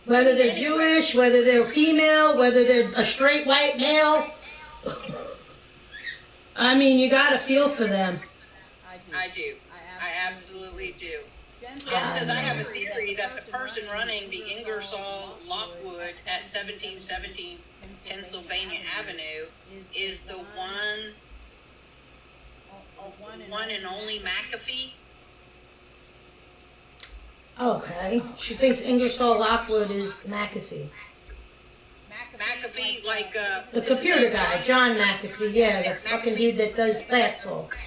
Whether they're Jewish, whether they're female, whether they're a straight white male. I mean, you gotta feel for them. I do. I absolutely do. Jen says, I have a theory that the person running the Ingersoll Lockwood at 1717 Pennsylvania Avenue is the one and only McAfee. Okay. She thinks Ingersoll Lockwood is McAfee. McAfee, like The computer guy, John McAfee. Yeah, the fucking dude that does bath salts.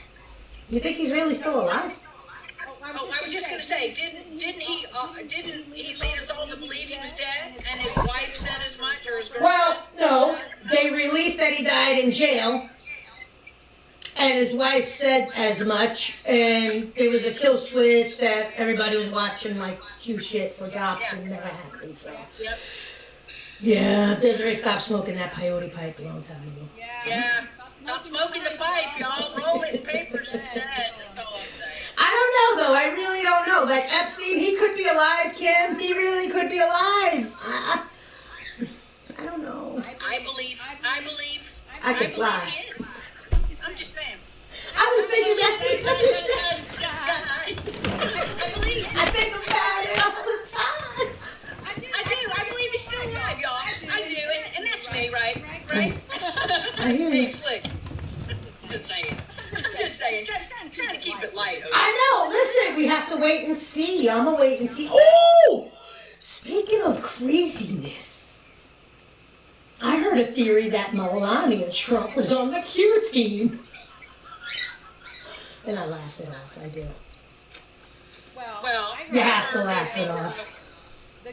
You think he's really still alive? Oh, I was just gonna say, didn't he lead us all to believe he was dead, and his wife said as much, or his girlfriend? Well, no. They released that he died in jail. And his wife said as much. And there was a kill switch that everybody was watching like Q shit for drops and never happened. So. Yep. Yeah, Desiree stopped smoking that peyote pipe a long time ago. Yeah. Stop smoking the pipe, y'all. Roll it in papers instead. That's all I'm saying. I don't know though. I really don't know. Like Epstein, he could be alive, Kim. He really could be alive. I don't know. I believe. I could fly. He is. I'm just saying. I was thinking that. I believe. I think about it all the time. I do. I believe he's still wait and see. I'm gonna wait and see. Oh! Speaking of craziness, I heard a theory that Melania Trump was on the Q team. And I laugh it off, I do. Well, You have to laugh it off. the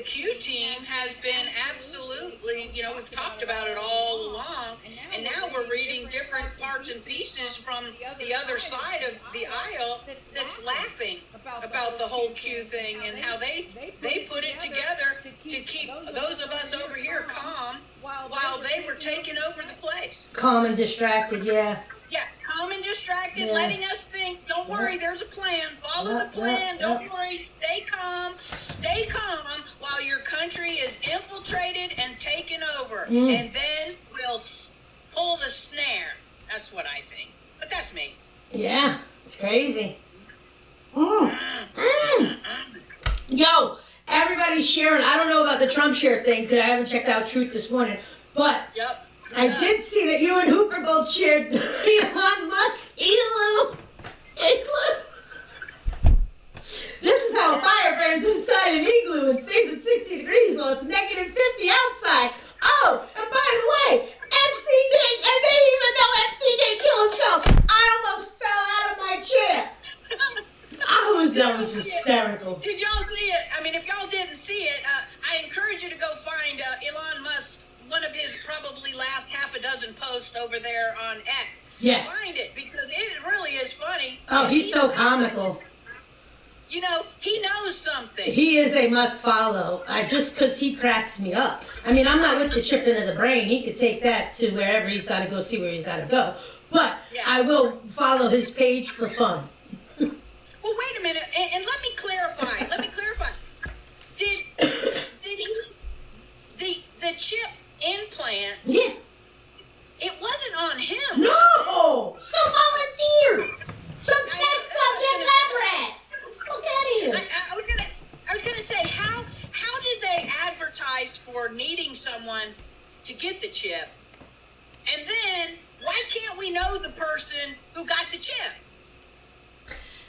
Q team has been absolutely, we've talked about it all along, and now we're reading different parts and pieces from the other side of the aisle that's laughing about the whole Q thing and how they put it together to keep those of us over here calm while they were taking over the place. Calm and distracted, yeah. Yeah, calm and distracted, Yeah. letting us think, don't worry, there's a plan, follow the plan, don't worry, stay calm while your country is infiltrated and taken over. And then we'll pull the snare. That's what I think. But that's me. Yeah, it's crazy. Yo, everybody's sharing. I don't know about the Trump share thing because I haven't checked out Truth this morning, but Yep. I did see that you and Hooper both shared Elon Musk igloo. This is how fire burns inside an igloo and stays at 60 degrees while it's negative 50 outside. Oh, and by the way, Epstein didn't, and they didn't even know Epstein didn't kill himself. I almost fell out of my chair. That was hysterical. Did y'all see it? I mean, if y'all didn't see it, I encourage you to go find Elon Musk, one of his probably last half a dozen posts over there on X. Yeah. Find it because it really is funny. Oh, he's so comical. He knows something. He is a must follow. Just because he cracks me up. I mean, I'm not with the chip into the brain. He could take that to wherever he's got to go, see where he's got to go. But Yeah. I will follow his page for fun. Well, wait a minute, and let me clarify. Did he the chip implant? Yeah. It wasn't on him. No! Some volunteer! Some test subject lab rat! Look at him! I was gonna say, how did they advertise for needing someone to get the chip? And then why can't we know the person who got the chip?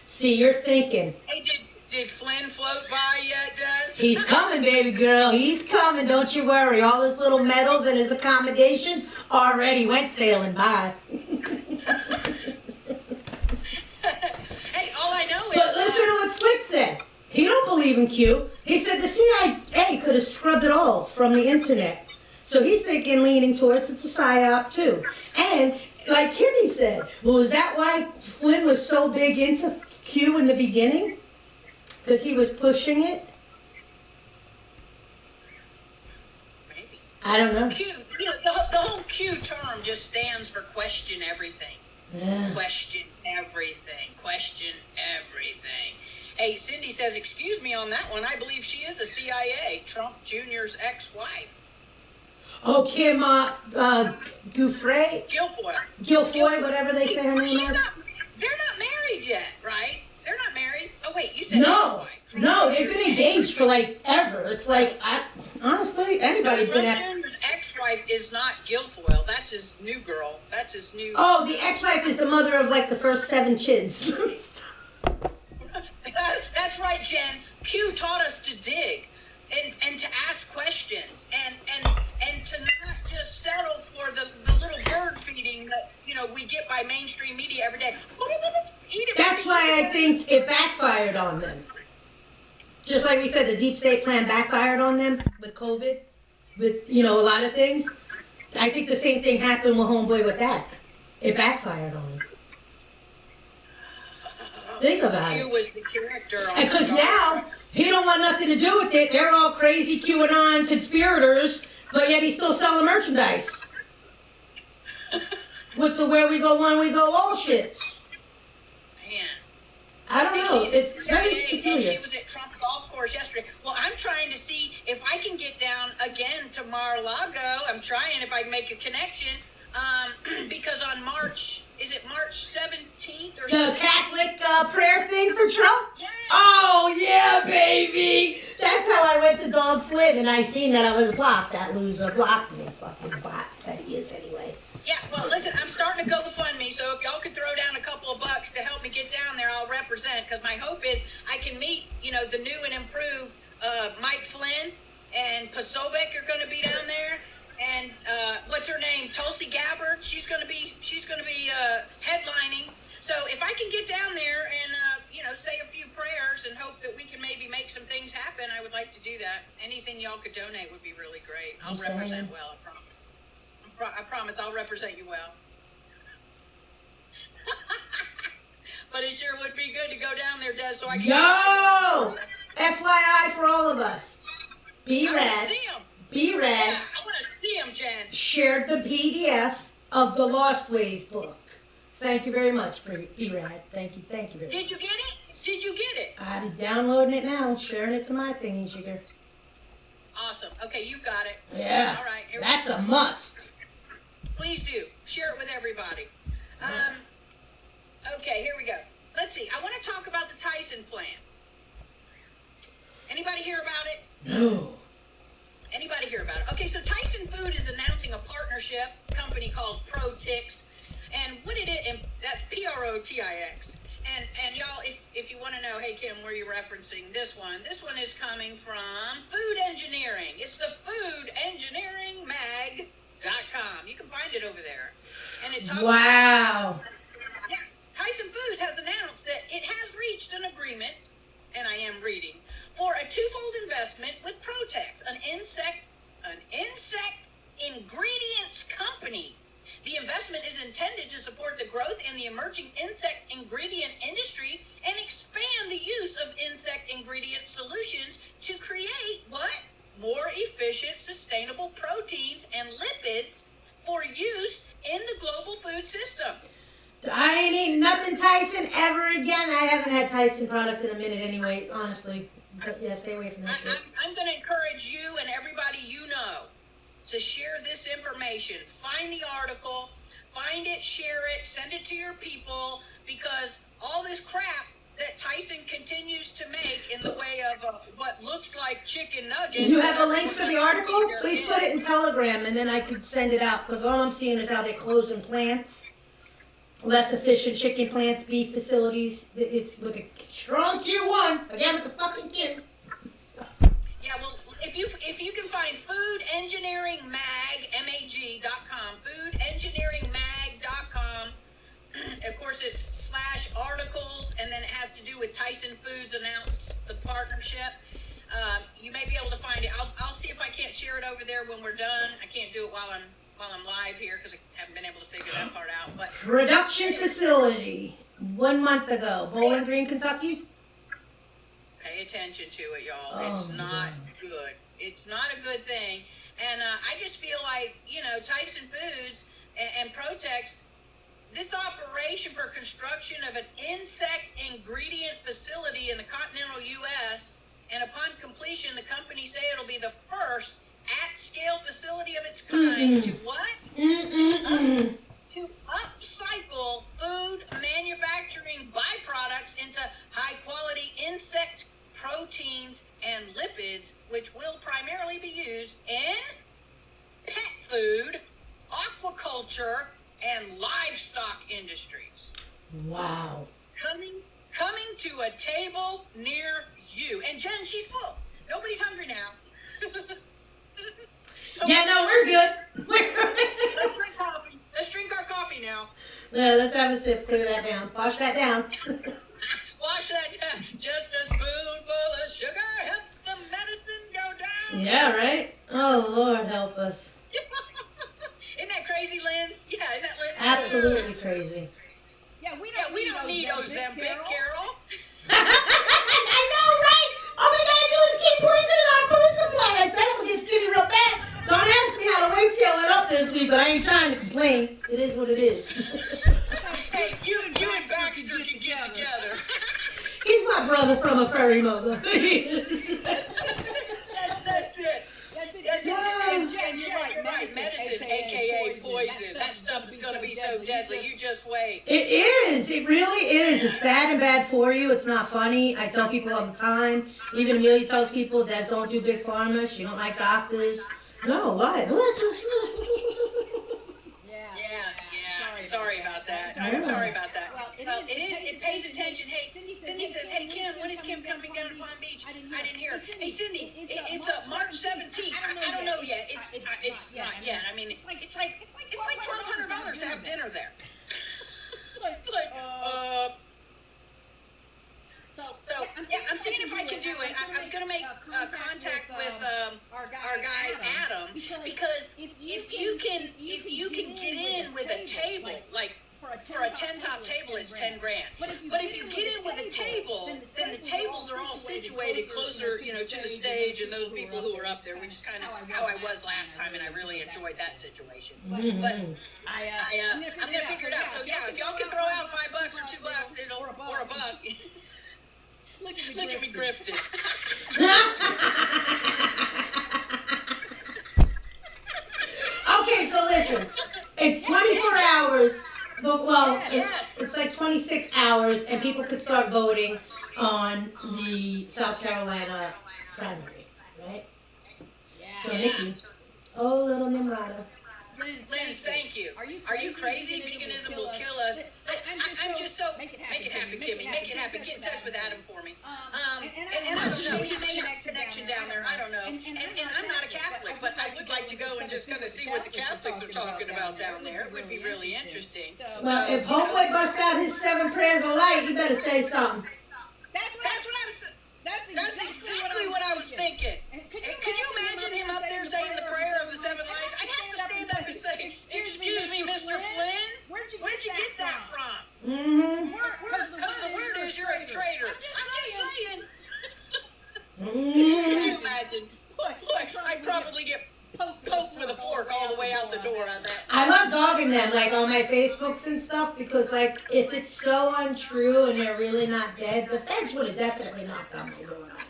See, you're thinking. Hey, did Flynn float by yet, Des? He's coming, baby girl. He's coming. Don't you worry. All his little medals and his accommodations already went sailing by. Hey, all I know is... But listen to what Slick said. He don't believe in Q. He said the CIA could have scrubbed it all from the internet. So he's thinking, leaning towards it's a psyop too. And like Kimmy said, well, is that why Flynn was so big into Q in the beginning? Because he was pushing it? Maybe. I don't know. Q, the whole Q term just stands for question everything. Yeah. Question everything. Question everything. Hey, Cindy says, excuse me on that one. I believe she is a CIA, Trump Jr.'s ex-wife. Oh, Kim Guilfoyle? Guilfoyle, whatever they say her name is. They're not married yet, right? They're not married. Oh, wait, you said No, ex-wife. no, they've been engaged for like ever. It's like, honestly, anybody's been Trump at. Jr.'s ex-wife is not Guilfoyle. That's his new girl. That's his new... Oh, the ex-wife is the mother of like the first 7 kids. That's right, Jen. Q taught us to dig and to ask questions and to not just settle for the little bird feeding that we get by mainstream media every day. Eat it. That's why I think it backfired on them. Just like we said, the deep state plan backfired on them with COVID, with a lot of things. I think the same thing happened with Homeboy with that. It backfired on him. Think about Q it. was the character on Because Star now Trek. he don't want nothing to do with it. They're all crazy QAnon conspirators, but yet he's still selling merchandise. With the where we go one, we go all shits. Man. I don't know. She's It's a very CIA, peculiar. and she was at Trump Golf Course yesterday. Well, I'm trying to see if I can get down again to Mar-a-Lago. I'm trying if I can make a connection. Because on March 17th or The something? Catholic prayer thing for Trump? Yeah. Oh, yeah, baby. That's how I went to Dog Flynn, and I seen that I was blocked. That loser blocked me. Fucking bot that he is anyway. Yeah, Yeah, well, listen, I'm starting a GoFundMe, so if y'all could throw down a couple of bucks to help me get down there, I'll represent, because my hope is I can meet, the new and improved Mike Flynn and Pasobek are going to be down there, and what's her name, Tulsi Gabbard, she's going to be headlining. So if I can get down there and say a few prayers and hope that we can maybe make some things happen, I would like to do that. Anything y'all could donate would be really great. I'll represent well, I promise. I promise I'll represent you well. But it sure would be good to go down there, Des, so I can... Yo! FYI for all of us. Be I rad. want to see him. Be rad. Yeah, I want to see him, Jen. Shared the PDF of the Lost Ways book. Thank you very much, Be rad. Thank you very much. Did you get it? Did you get it? I'm downloading it now and sharing it to my thingy, sugar. Awesome. Okay, you've got it. Yeah. All right. That's a must. Please do. Share it with everybody. Okay, here we go. Let's see. I want to talk about the Tyson plan. Anybody hear about it? No. Anybody hear about it? Okay, so Tyson Food is announcing a partnership company called ProTix. And what it is, and that's PROTIX. And y'all, if you want to know, hey Kim, where are you referencing this one? This one is coming from Food Engineering. It's the foodengineeringmag.com. You can find it over there. And it talks Wow. Yeah, Tyson Foods has announced that it has reached an agreement, and I am reading, for a twofold investment with Protex, an insect ingredients company. The investment is intended to support the growth in the emerging insect ingredient industry and expand the use of insect ingredient solutions to create more efficient, sustainable proteins and lipids for use in the global food system. I ain't eating nothing Tyson ever again. I haven't had Tyson products in a minute anyway, honestly. But yeah, stay away from that shit. I'm going to encourage you and everybody you know to share this information. Find the article, find it, share it, send it to your people, because all this crap that Tyson continues to make in the way of what looks like chicken nuggets. You have a link for the article? Please put it in Telegram, and then I could send it out, because all I'm seeing is how they're closing plants. Less efficient chicken plants, beef facilities. It's looking strong Q1. Again with the fucking Q. Yeah, well, if you can find Food Engineering Mag, MAG.com, foodengineeringmag.com. Of course, it's /articles, and then it has to do with Tyson Foods announced the partnership. You may be able to find it. I'll see if I can't share it over there when we're done. I can't do it while I'm live here because I haven't been able to figure that part out. But Production facility 1 month ago, Bowling Green, Kentucky. Pay attention to it, y'all. Oh, it's not good. It's not a good thing. And I just feel like, Tyson Foods and Protex, this operation for construction of an insect ingredient facility in the continental U.S., and upon completion, the company say it'll be the first at-scale facility of its kind to what? To upcycle food manufacturing byproducts into high-quality insect proteins and lipids, which will primarily be used in pet food, aquaculture, and livestock industries. Wow. Coming to a table near you. And Jen, she's full. Nobody's hungry now. Yeah, no, we're good. Let's drink coffee. Let's drink our coffee now. Yeah, let's have a sip. Clear that down. Wash that down. Wash that down. Just a spoonful of sugar helps the medicine go down. Yeah, right? Oh, Lord, help us. Isn't that crazy, Linz? Yeah, isn't that Linz? Absolutely crazy. Yeah, we don't need Ozempic, Carol. I know, right? All we gotta do is keep poisoning our food supply. I said I'm gonna get skinny real fast. Don't ask me how the weight scale went up this week, but I ain't trying to complain. It is what it is. Hey, you and Baxter can get together. He's my brother from a furry mother. That's it. That's it. And you're right. Medicine, aka poison. That stuff is going to be so deadly. You just wait. It is. It really is. It's bad and bad for you. It's not funny. I tell people all the time. Even Amelia tells people, Des, don't do big pharma. She don't like doctors. No, why? Yeah, Sorry about that. Yeah. I'm sorry about that. Well, It is. It pays attention. Hey, Cindy says, "Hey Kim, when is Kim coming down to Palm Beach?" I didn't hear. Hey Cindy, it's March 17th. I don't know yet. It's not yet. I mean, it's like $1,200 to have dinner there. It's like So I'm seeing if I can do it. I was going to make contact with our guy Adam, because if you can get in with a table, like for a 10-top table, it's $10,000. But if you get in with a table, then the tables are all situated closer, to the stage and those people who are up there, which is kind of how I was last time, and I really enjoyed that situation. But I'm gonna figure it out. So yeah, if y'all can throw out $5 or $2, or a buck. Look at me grifting. Okay, so listen, it's 24 hours, but it's like 26 hours, and people could start voting on the South Carolina primary, right? Yeah. So Nikki, little Nimrata. Liz, thank you. Are you crazy? Veganism will kill us. I'm just so make it happen, Kimmy. Make it happen. Get in touch with Adam for me. And I don't know. He may have a connection down there. I don't know. And I'm not a Catholic, but I would like to go and just kind of see what the Catholics are talking about down there. It would be really interesting. Well, if Homeboy busts out his 7 prayers of light, you better say something. That's what I was. That's exactly what I was thinking. Could you imagine him up there saying the prayer of the 7 lights? I have to stand up and say, "Excuse me, Mr. Flynn, where'd you get that from?" Mm-hmm. Because the word is you're a traitor. I'm just saying. Mm-hmm. Could you imagine? Look, I'd probably get poked with a fork all the way out the door on that. I love dogging them, like, on my Facebooks and stuff, because, like, if it's so untrue and they're really not dead, the feds would have definitely knocked on my door right now.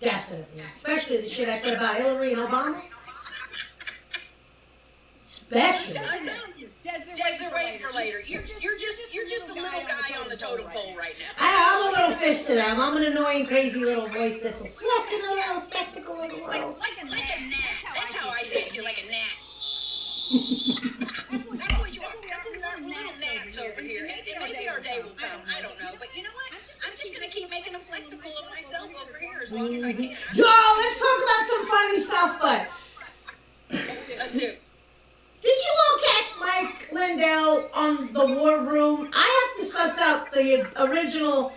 Definitely. Especially the shit I put about Hillary and Obama. Especially. Des, they're waiting for later. You're just a little guy on the totem pole right now. I'm a little fish to them. I'm an annoying, crazy little voice that's reflecting a little spectacle in the world. Like a gnat. That's how I say it too, like a gnat. That's what you are. We're little gnats over here. And maybe our day will come. I don't know. But you know what? I'm just going to keep making a spectacle of myself over here as long as I can. Yo, let's talk about some funny stuff, but... Let's do it. Did you all catch Mike Lindell on the War Room? I have to suss out the original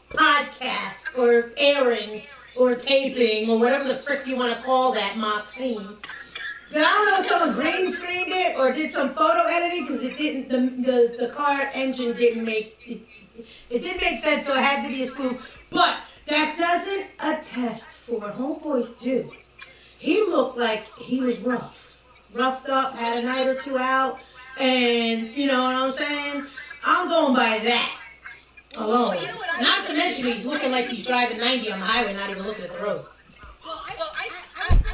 podcast or airing or taping or whatever the frick you want to call that mock scene. I don't know if someone green screened it or did some photo editing, because it didn't. The car engine didn't make it didn't make sense, so it had to be a spoof. But that doesn't attest for what Homeboys do. He looked like he was roughed up, had a night or two out, and you know what I'm saying? I'm going by that alone. Well, you know what Not to mention he's looking like he's driving 90 on the highway, not even looking at the road. Well, I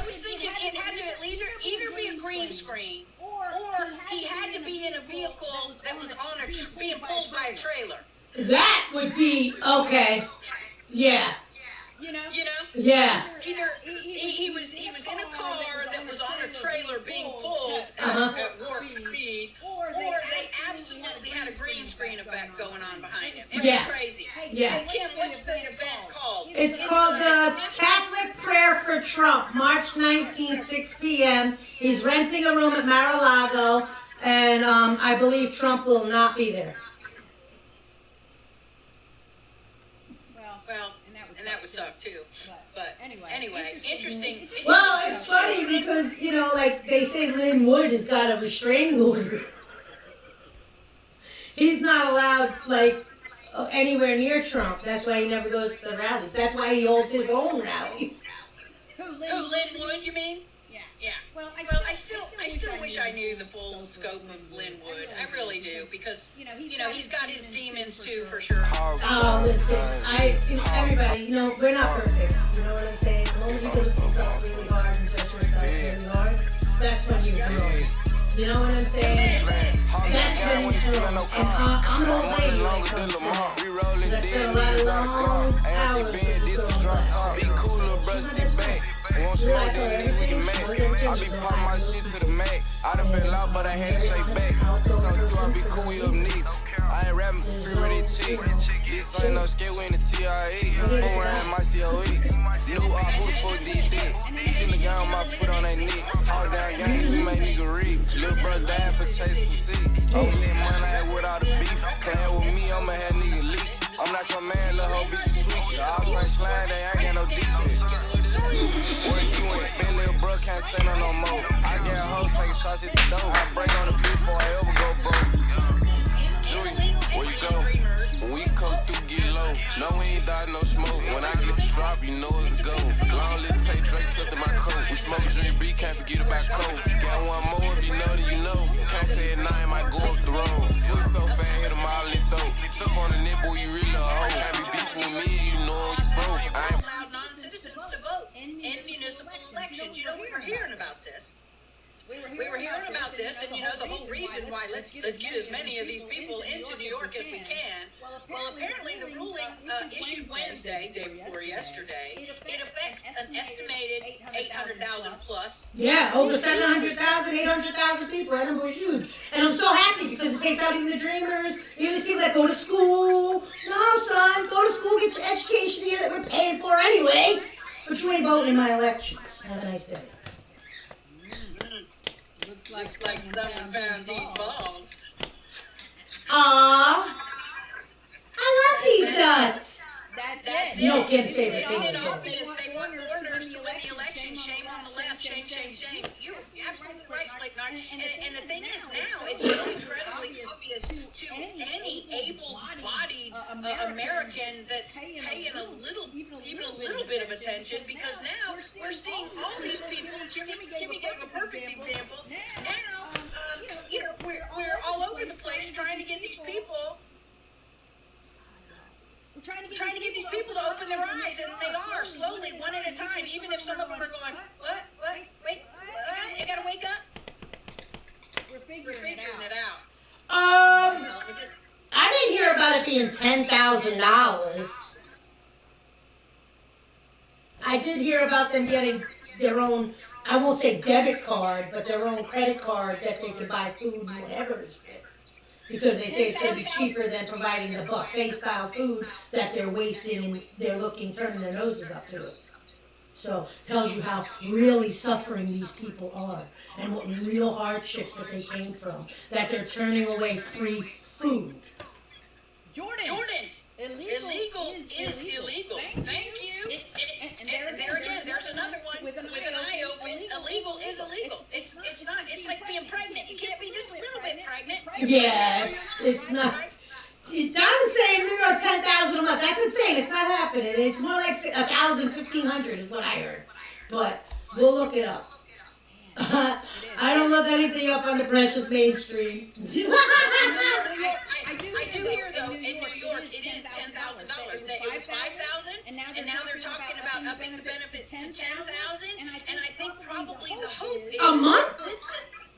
was thinking it had to either be a green screen, or he had to be in a vehicle that was being pulled by a trailer. That would be okay. Yeah. You know? Yeah. Either he was in a car that was on a trailer being pulled at warp speed, or they absolutely had a green screen effect going on behind him. It was crazy. Yeah. Hey, Kim, what's the event called? It's called the Catholic Prayer for Trump, March 19th, 6 p.m. He's renting a room at Mar-a-Lago, and I believe Trump will not be there. Well, and that would suck too. But anyway, interesting. Well, it's funny because, you know, like they say Lynn Wood has got a restraining order. He's not allowed, like, anywhere near Trump. That's why he never goes to the rallies. That's why he holds his own rallies. Who, Lynn Wood, you mean? Yeah. Well, I still wish I knew the full scope of Lynn Wood. I really do, because you know he's got his demons too, for sure. Oh, listen, everybody, you know, we're not perfect. You know what I'm saying? The moment you look at yourself really hard and judge yourself really hard, that's when you grow. You know what I'm saying? That's when you grow. And I'm an old lady when it comes to that. I spent a lot of long hours with this girl. Be cooler, bruh, back. Won't you know that we can match? I be pumping my shit to the max. I done fell out, but I had to shake back. So on skate with the TRE. 4 and my COE. New up, who the fuck did that? Feel the guy on my foot on that knee. All down gang, we make nigga read. Lil' bro died for chasing some seeds. Oh, we in money ain't with all the beef. Playin' with me, I'ma have nigga leak. I'm not your man, lil' hoe, bitch, you tweaking. All trying slide, they ain't got no defense. Where you went? Big lil' bro can't say no more. I got hoes taking shots at the door. I break on the beat before I ever go broke. Julie, where you go? When we come through, get low. No, we ain't dodging no smoke. When I get the drop, you know it's a go. Long little take Drake clipped in my coat. We smoke a dream beat, can't forget about coke. Got one more if you know that you know. Can't say it now, I might go up the road. Feel so fast, hit them all in throat. Stuff on the net, boy, you really a hoe. Can't be beefing with me, you know you broke. I ain't allowed non-citizens to vote in municipal elections. You know, we were hearing about this. We were hearing about this, and you know the whole reason why let's get as many of these people into New York as we can. Well, apparently the ruling issued Wednesday, day before yesterday, it affects an estimated 800,000 plus. Yeah, over 700,000, 800,000 people. That number is huge. And I'm so happy because it takes out even the dreamers, even these people that go to school. No, son, go to school, get your education here that we're paying for anyway. But you ain't voting in my elections. Have a nice day. Looks like someone found these balls. Aww. I love these nuts. That's No it. kid's favorite Isn't thing. it obvious they want foreigners to win the election? Shame on the left. Shame, shame, shame. You're absolutely right, Blake Nard. And the thing is now, it's so incredibly obvious to any able-bodied American that's paying a little, even a little bit of attention, because now we're seeing all these people. Kimmy gave a perfect example. Now, you know, we're all over the place trying to get these people. Trying to get these people to open their eyes, and they are, slowly, one at a time, even if some of them are going, what, wait, what, you gotta wake up? We're figuring it out. I didn't hear about it being $10,000. I did hear about them getting their own, I won't say debit card, but their own credit card that they could buy food and whatever is it. Because they say it's going to be cheaper than providing the buffet-style food that they're wasting and they're turning their noses up to it. So tells you how really suffering these people are and what real hardships that they came from, that they're turning away free food. Jordan, illegal is illegal. Thank you. And there again, there's another one with an eye open. Illegal is illegal. It's not. It's like being pregnant. You can't be just a little bit pregnant. Yeah, it's not. Donna's saying we wrote 10,000 a month. That's insane. It's not happening. It's more like 1,000, 1,500 is what I heard. But we'll look it up. I don't look anything up on the precious mainstreams. I do hear though in New York it is $10,000. It was $5,000, and now they're talking about upping the benefits to $10,000. And I think probably the hope is A month?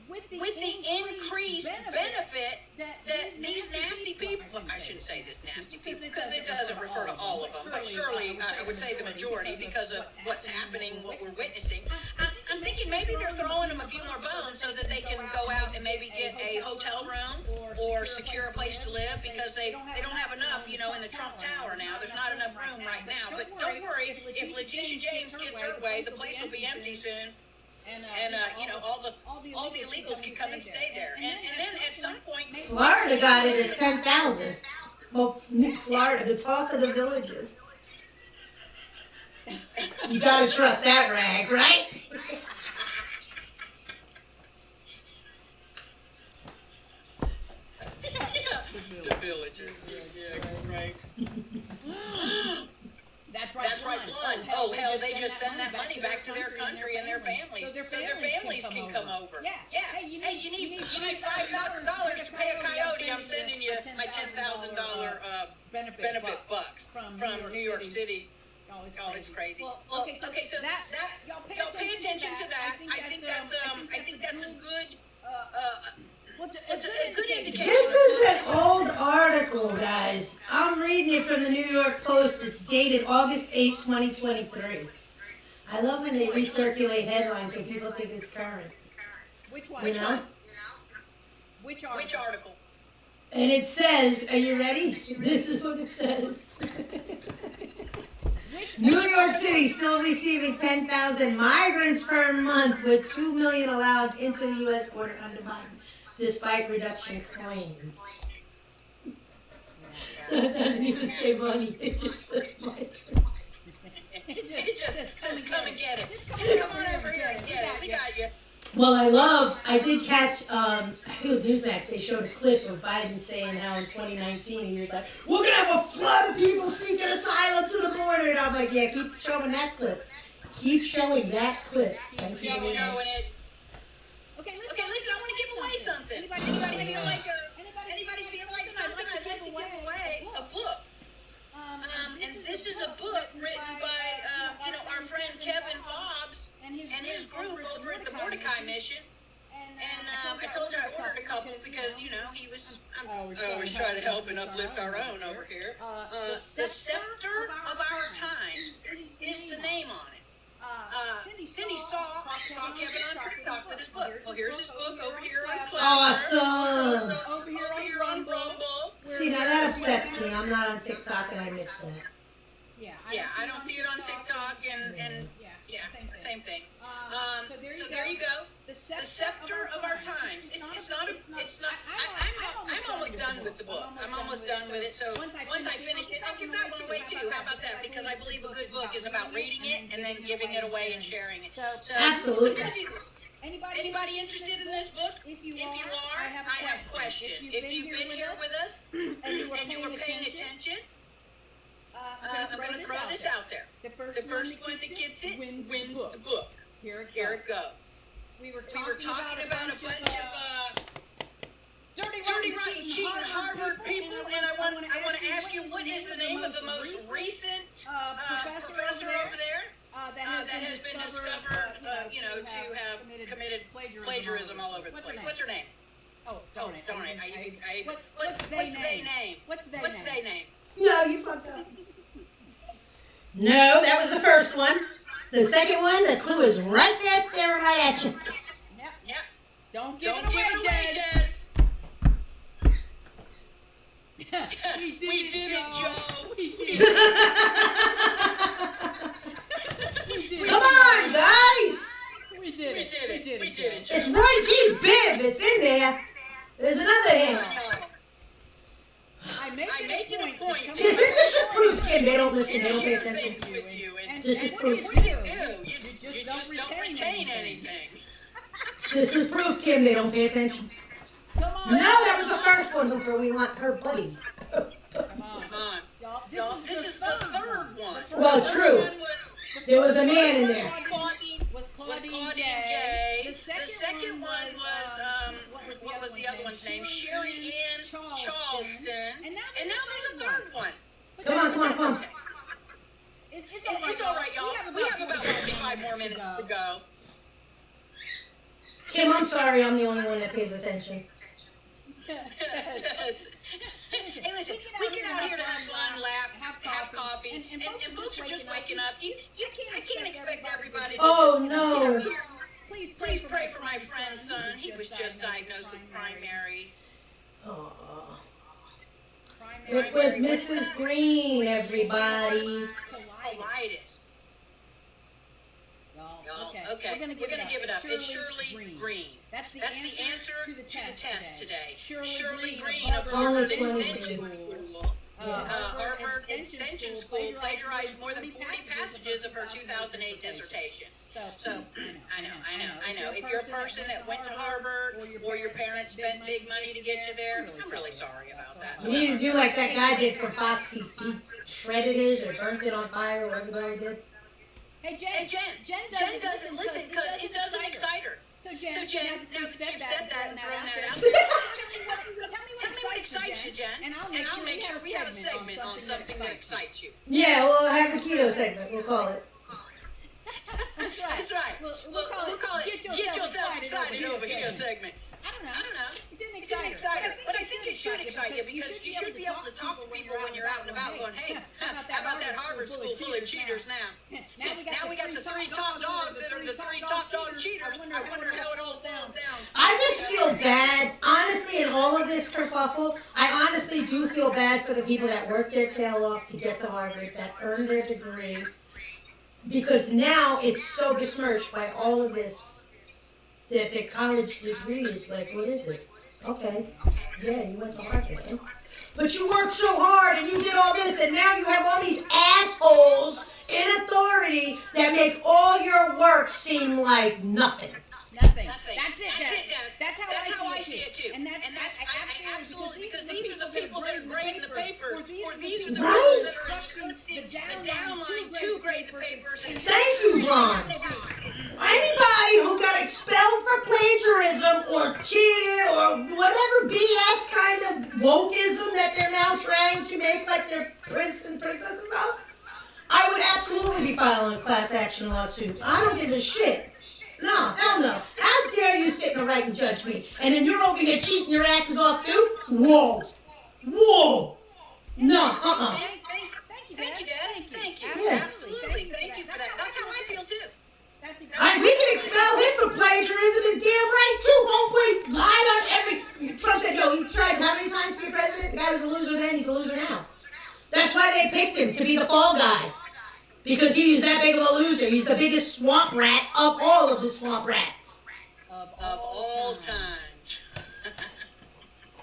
With the increased benefit that these nasty people, well, I shouldn't say this nasty people because it doesn't refer to all of them, but surely I would say the majority because of what's happening, what we're witnessing. I'm thinking maybe they're throwing them a few more bones so that they can go out and maybe get a hotel room or secure a place to live because they don't have enough, you know, in the Trump Tower now. There's not enough room right now. But don't worry, if Letitia James gets her way, the place will be empty soon. And you know, all the illegals can come and stay there. And then at some point, Florida got it as 10,000. Well, Florida, the talk of the villages. You gotta trust that rag, right? the villages. Yeah, right. That's right, blood. Oh, hell, they just send that money back to their country and their families, so their families can come over. Yeah. Hey, you need $5,000 to pay a coyote. I'm sending you my $10,000 benefit bucks from New York City. Oh, it's crazy. Well, okay, so that y'all pay attention to that. I think that's a good. It's a good indication. This is an old article, guys. I'm reading it from the New York Post. It's dated August 8, 2023. I love when they recirculate headlines so people think it's current. Which one? You know? Which article? And it says, are you ready? This is what it says. New York City still receiving 10,000 migrants per month, with 2 million allowed into the U.S. border under Biden, despite reduction claims. It doesn't even say money, it just says migrants. It just says, come and get it. Just come on over here and get it. We got you. Well, I did catch, I think it was Newsmax, they showed a clip of Biden saying how in 2019 he was like, we're going to have a flood of people seeking asylum to the border. And I'm like, yeah, keep showing that clip. Keep showing that clip. Thank you. Keep showing it. Okay, listen, I want to give away something. Anybody feel like something I'd like to give away? A book. And this is a book written by, our friend Kevin Fobbs and his group over at the Mordecai Mission. And I told you I ordered a couple because, he was, I always try to help and uplift our own over here. The Scepter of Our Times is the name on it. Cindy saw Kevin on TikTok with his book. Well, here's his book over here on Clever. Awesome. Over here on Rumble. See, now that upsets me. I'm not on TikTok and I missed that. Yeah, I don't see it on TikTok and same thing. So there you go. The Scepter of Our Times. I'm almost done with the book. I'm almost done with it. So once I finish it, I'll give that one away too. How about that? Because I believe a good book is about reading it and then giving it away and sharing it. So Absolutely. Anybody interested in this book? If you are, I have a question. If you've been here with us and you were paying attention, I'm going to throw this out there. The first one that gets it wins the book. Here it goes. We were talking about a bunch of dirty, rotten, cheating Harvard people, and I want to ask you, what is the name of the most recent professor over there that has been discovered, to have committed plagiarism all over the place? What's her name? Oh, darn it! What's their name? What's their name? No, you fucked up. No, that was the first one. The second one, the clue is right there staring right at you. Yep. Don't give it away, Jess. We did it, Joe. We did it. Come on, guys. We did it. It's Roy G. Biv. It's in there. There's another hint. I make it a point. This just proves, Kim, they don't listen. They don't pay attention. This is proof. You just don't retain anything. This is proof, Kim, they don't pay attention. Come on. No, that was the first one, Hooper. We want her buddy. Come on. Y'all, this is the third one. Well, true. There was a man in there. Was Claudine Gay. The second one was, what was the other one's name? Sherry Ann Charleston. And now there's a third one. Come on. Okay. It's all right, y'all. We have about 45 more minutes to go. Kim, I'm sorry, I'm the only one that pays attention. Hey, listen, we get out here to have fun, laugh, have coffee, and folks are just waking up. I can't expect everybody to no. Please pray for my friend's son. He was just diagnosed with primary. It was Mrs. Green, everybody. Colitis. Okay. We're gonna give it up. It's Shirley Green. That's the answer to the test today. Shirley Green of Harvard Extension School. Harvard Extension School plagiarized more than 40 passages of her 2008 dissertation. So, I know. If you're a person that went to Harvard or your parents spent big money to get you there, I'm really sorry about that. You need to do like that guy did for Fox. He shredded his or burnt it on fire, or whatever the hell he did. Hey, Jen doesn't listen because it doesn't excite her. So Jen, now that you've said that and thrown that out, tell me what excites you, Jen, and I'll make sure we have a segment on something that excites you. Yeah, we'll have the keto segment, we'll call it. That's right. We'll call it Get Yourself Excited Over Here segment. I don't know. It didn't excite her. But I think it should excite you because you should be able to talk to people when you're out and about going, hey, how about that Harvard school full of cheaters now? Now we got the three top dogs that are the three top dogs cheaters. I wonder how it all falls down. I just feel bad, honestly, in all of this kerfuffle. I honestly do feel bad for the people that worked their tail off to get to Harvard, that earned their degree, because now it's so besmirched by all of this, that their college degrees. Like, what is it? Okay, yeah, you went to Harvard, eh? But you worked so hard and you did all this, and now you have all these assholes in authority that make all your work seem like nothing. Nothing. Nothing. That's it, Des. That's how I see it too. And that's I absolutely, because these are the people that are grading the papers, or these are the Right. people that are the downline to grade the papers. Thank you, Ron. Anybody who got expelled for plagiarism or cheated or whatever BS kind of wokeism that they're now trying to make like they're prince and princesses of, I would absolutely be filing a class action lawsuit. I don't give a shit. No, hell no. How dare you sit in the right and judge me? And then you're over here cheating your asses off too? Whoa. Whoa. No, Thank you, Des. Thank you. Yeah. Absolutely. Thank you for that. That's how I feel too. We can expel him for plagiarism and damn right too. Homeboy lied on every. Trump said, yo, he tried how many times to be president? The guy was a loser then, he's a loser now. That's why they picked him, to be the fall guy. Because he's that big of a loser. He's the biggest swamp rat of all of the swamp rats. Of all times.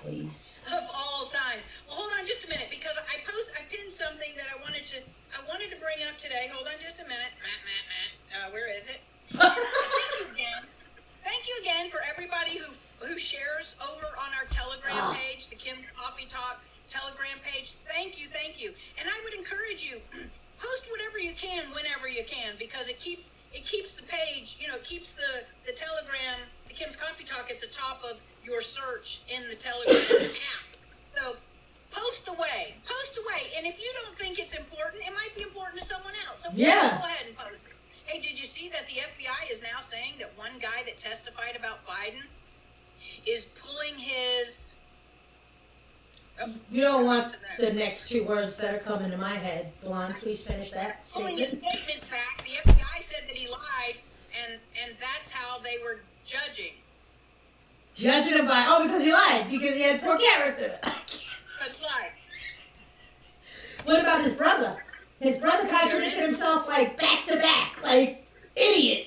Please. Of all times. Well, hold on just a minute, because I pinned something that I wanted to bring up today. Hold on just a minute. Where is it? Thank you again for everybody who shares over on our Telegram page, the Kim Coffee Talk Telegram page. Thank you. And I would encourage you, post whatever you can whenever you can, because it keeps the page, keeps the Telegram, the Kim's Coffee Talk at the top of your search in the Telegram app. So post away. And if you don't think it's important, it might be important to someone else. So please go ahead and post it. Hey, did you see that the FBI is now saying that one guy that testified about Biden is pulling his... You don't want the next two words that are coming to my head. Blonde, please finish that Pulling statement. his statements back. The FBI said that he lied, and that's how they were judging. Judging him by, because he lied, because he had poor character. Because lied. What about his brother? His brother contradicted himself like back to back, like idiot.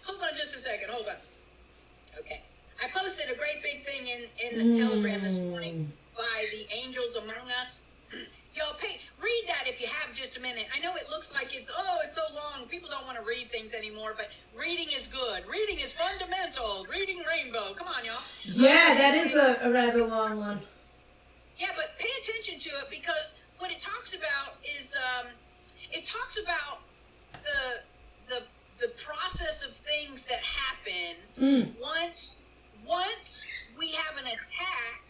Hold on just a second. Hold on. Okay. I posted a great big thing in the Telegram this morning by the Angels Among Us. Y'all read that if you have just a minute. I know it looks like it's so long. People don't want to read things anymore, but reading is good. Reading is fundamental. Reading Rainbow. Come on, y'all. Yeah, that is a rather long one. Yeah, but pay attention to it, because what it talks about is it talks about the process of things that happen once we have an attack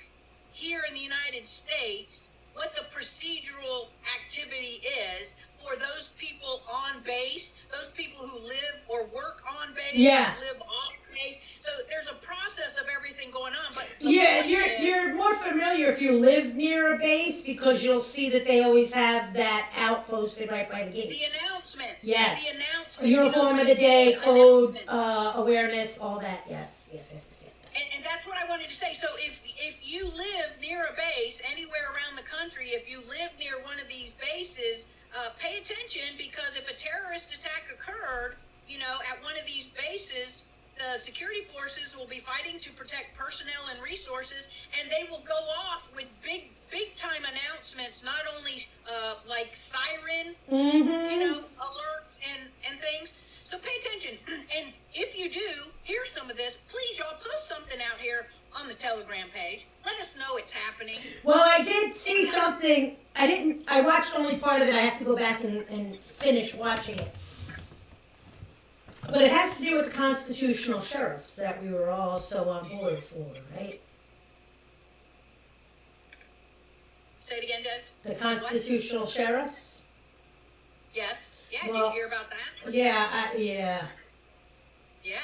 here in the United States. What the procedural activity is for those people on base, those people who live or work on base, live off base. So there's a process of everything going on. But you're more familiar if you live near a base, because you'll see that they always have that out posted right by the gate. The announcement. Yes. The announcement. Uniform of the day, code, awareness, all that. Yes. And that's what I wanted to say. So if you live near a base anywhere around the country, if you live near one of these bases, pay attention, because if a terrorist attack occurred, at one of these bases, the security forces will be fighting to protect personnel and resources, and they will go off with big time announcements, not only like siren, alerts and things. So pay attention, and if you do hear some of this, please, y'all, post something out here on the Telegram page. Let us know it's happening. Well, I did see something. I watched only part of it. I have to go back and finish watching it. But it has to do with the constitutional sheriffs that we were all so on board for, right? Say it again, Des. The constitutional sheriffs? Yes. Yeah, Well, did you hear about that? Yeah. Yeah.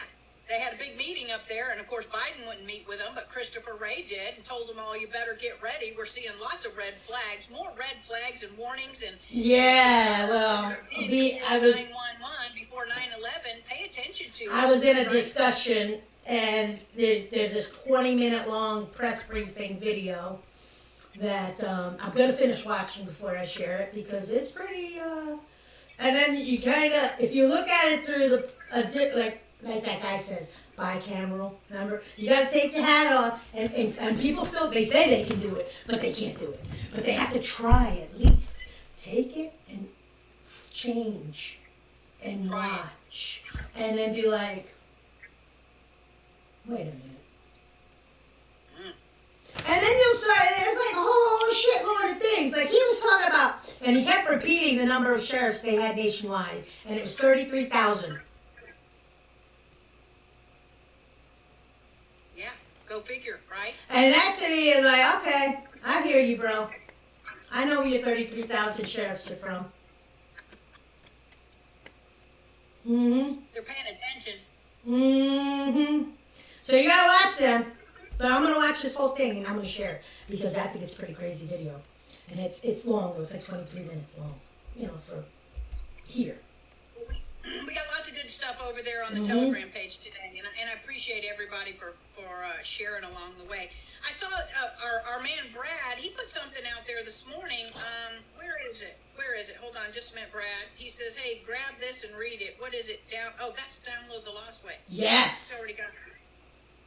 they had a big meeting up there, and of course Biden wouldn't meet with them, but Christopher Wray did, and told them all, you better get ready. We're seeing lots of red flags, more red flags and warnings, and yeah. Well, I was 911 before 9/11. Pay attention to. I was in a discussion, and there's this 20-minute long press briefing video that I'm gonna finish watching before I share it because it's pretty. And then you kind of, if you look at it through like that guy says, bicameral, remember? You got to take your hat off, and people still, they say they can do it, but they can't do it. But they have to try at least. Take it and change and watch. And then be like, wait a minute. And then you'll start, it's like a whole shitload of things. Like he was talking about, and he kept repeating the number of sheriffs they had nationwide, and it was 33,000. Yeah, go figure, right? And that to me is like, okay, I hear you, bro. I know where your 33,000 sheriffs are from. Mm-hmm. They're paying attention. Mm-hmm. So you gotta watch them. But I'm gonna watch this whole thing and I'm gonna share it because I think it's a pretty crazy video. And it's long, it's like 23 minutes long. You know, for here. We got lots of good stuff over there on the Telegram page today, and I appreciate everybody for sharing along the way. I saw our man Brad. He put something out there this morning. Where is it? Hold on, just a minute, Brad. He says, "Hey, grab this and read it. What is it? That's download the Lost Way." Yes. We already got that.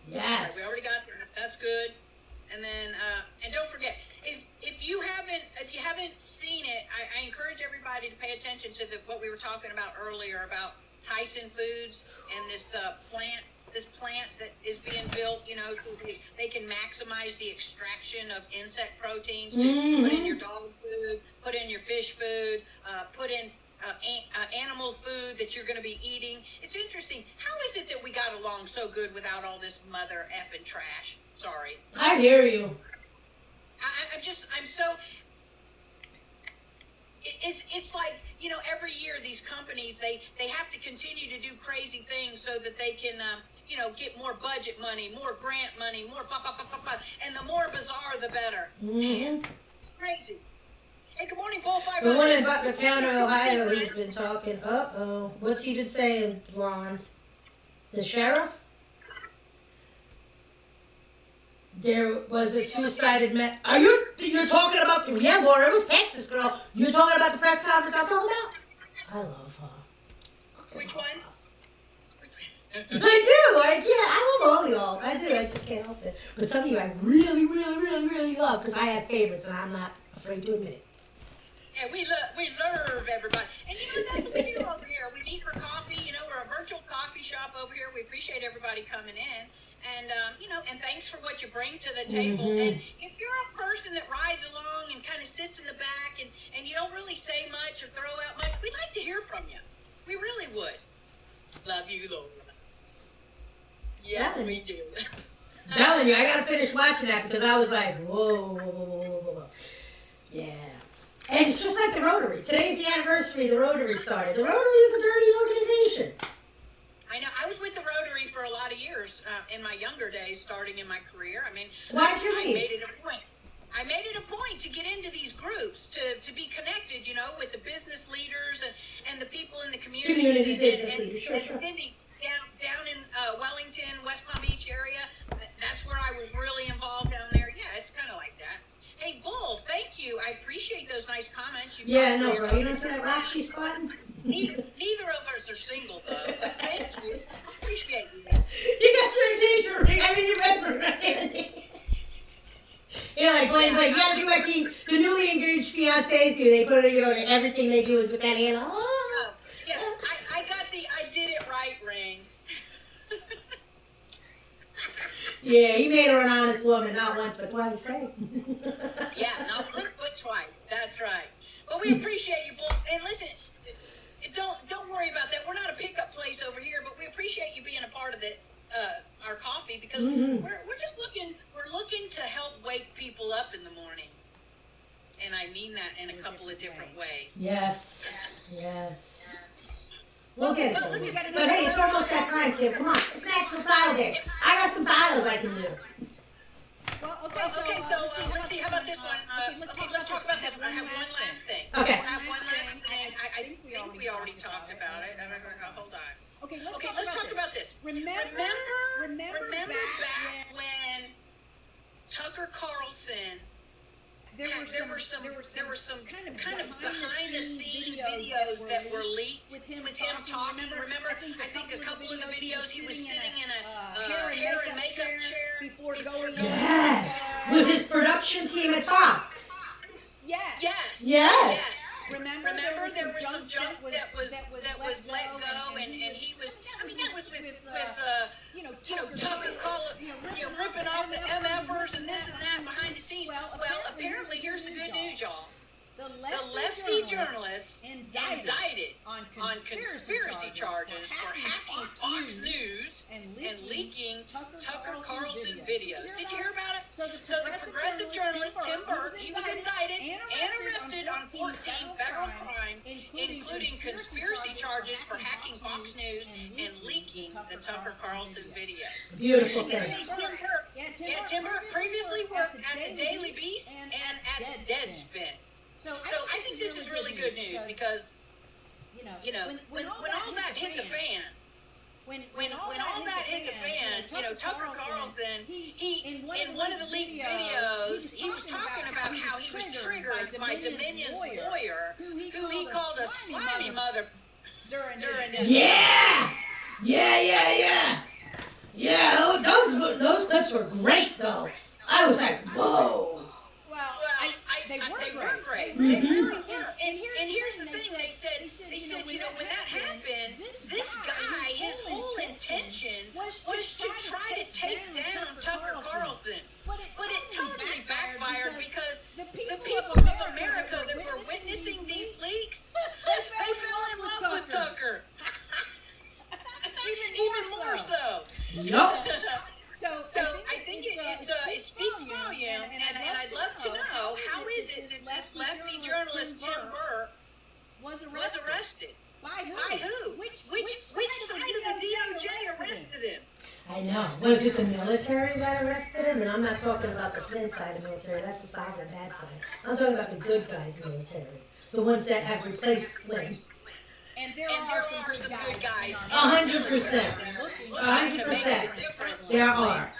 Yes. Right, we already got that. That's good. And then and don't forget, if you haven't seen it, I encourage everybody to pay attention to what we were talking about earlier about Tyson Foods and this plant that is being built. You know, so they can maximize the extraction of insect proteins to put in your dog food, put in your fish food, put in animal food that you're going to be eating. It's interesting. How is it that we got along so good without all this mother effing trash? Sorry. I hear you. I'm so. It's like, you know, every year these companies, they have to continue to do crazy things so that they can, you know, get more budget money, more grant money, more and the more bizarre, the better. Man, it's crazy. Hey, good morning, Bull 500. The one in Butler County, Ohio, he's been talking. Uh-oh. What's he been saying, Blonde? The sheriff? There was a two-sided you're talking about, yeah, Laura, it was Texas, girl. You're talking about the press conference I'm talking about? I love her. Which one? I do. I love all y'all. I do. I just can't help it. But some of you I really, really, really, really love because I have favorites and I'm not afraid to admit it. Yeah, we love everybody. And you know, that's what we do over here. We meet for coffee. You know, we're a virtual coffee shop over here. We appreciate everybody coming in. And, you know, and thanks for what you bring to the table. And if you're a person that rides along and kind of sits in the back and you don't really say much or throw out much, we'd like to hear from you. We really would. Love you, Laura. Yes, we do. I'm telling you, I got to finish watching that because I was like, whoa. Yeah. And it's just like the Rotary. Today's the anniversary the Rotary started. The Rotary is a dirty organization. I know. I was with the Rotary for a lot of years in my younger days, starting in my career. I mean, why'd you leave? I made it a point to get into these groups, to be connected, you know, with the business leaders and the people in the community. Community business leaders, sure. Down in Wellington, West Palm Beach area. That's where I was really involved down there. Yeah, it's kind of like that. Hey, Bull, thank you. I appreciate those nice comments. Bro. You don't see that rock she's spotting? Neither of us are single, though. But thank you. I appreciate you. You got your engagement ring. I mean, you read yeah, like Blaine, you gotta do like the newly engaged fiancés do. They put it, you know, everything they do is with that hand. Oh. Yeah, I got the I did it right ring. Yeah, he made her an honest woman, not once but twice, hey? Yeah, not once but twice. That's right. But we appreciate you, Bull. And listen, don't worry about that. We're not a pickup place over here, but we appreciate you being a part of this, our coffee, because we're just looking to help wake people up in the morning. And I mean that in a couple of different ways. Yes. We'll get it. Well, listen, But hey, it's almost that time, Kim. Come on. It's National Tile Day. I got some tiles I can do. Well, okay, Well, so, okay, so let's see. How about this one? Okay, let's talk about this one. I have one last thing. Okay. I have one last thing. I think we already talked about it. Hold on. Okay, let's talk about this. Remember back when Tucker Carlson, there were some kind of behind the scenes videos that were leaked with him talking. Remember, I think a couple of the videos he was sitting in a hair and makeup chair before going. Yes. With his production team at Fox. Yes. Remember there was some junk that was let go, and he was. I mean, that was with Tucker ripping off the MFers and this and that behind the scenes. Well, apparently here's the good news, y'all. The lefty journalists indicted on conspiracy charges for hacking Fox News and leaking Tucker Carlson videos. Did you hear about it? So the progressive journalist Tim Burke, he was indicted and arrested on 14 federal crimes, including conspiracy charges for hacking Fox News and leaking the Tucker Carlson videos. Beautiful thing. Tim Burke previously worked at the Daily Beast and at Deadspin. So I think this is really good news because, when all that hit the fan, Tucker Carlson, he in one of the leaked videos, he was talking about how he was triggered by Dominion's lawyer, who he called a slimy mother during this. Yeah, those clips were great though. I was like, whoa. They were great. They really were. And here's the thing, they said, when that happened, this guy, his whole intention was to try to take down Tucker Carlson. But it totally backfired because the people of America that were witnessing these leaks, they fell in love with Tucker. Even more so. Yup. So I think it speaks volume, and I'd love to know, how is it that this lefty journalist Tim Burke was arrested? By who? Which side of the DOJ arrested him? I know. Was it the military that arrested him? And I'm not talking about the Flynn side of the military. That's the side of the bad side. I'm talking about the good guys military. The ones that have replaced Flynn. And there are some good guys. 100%. 100%. There are.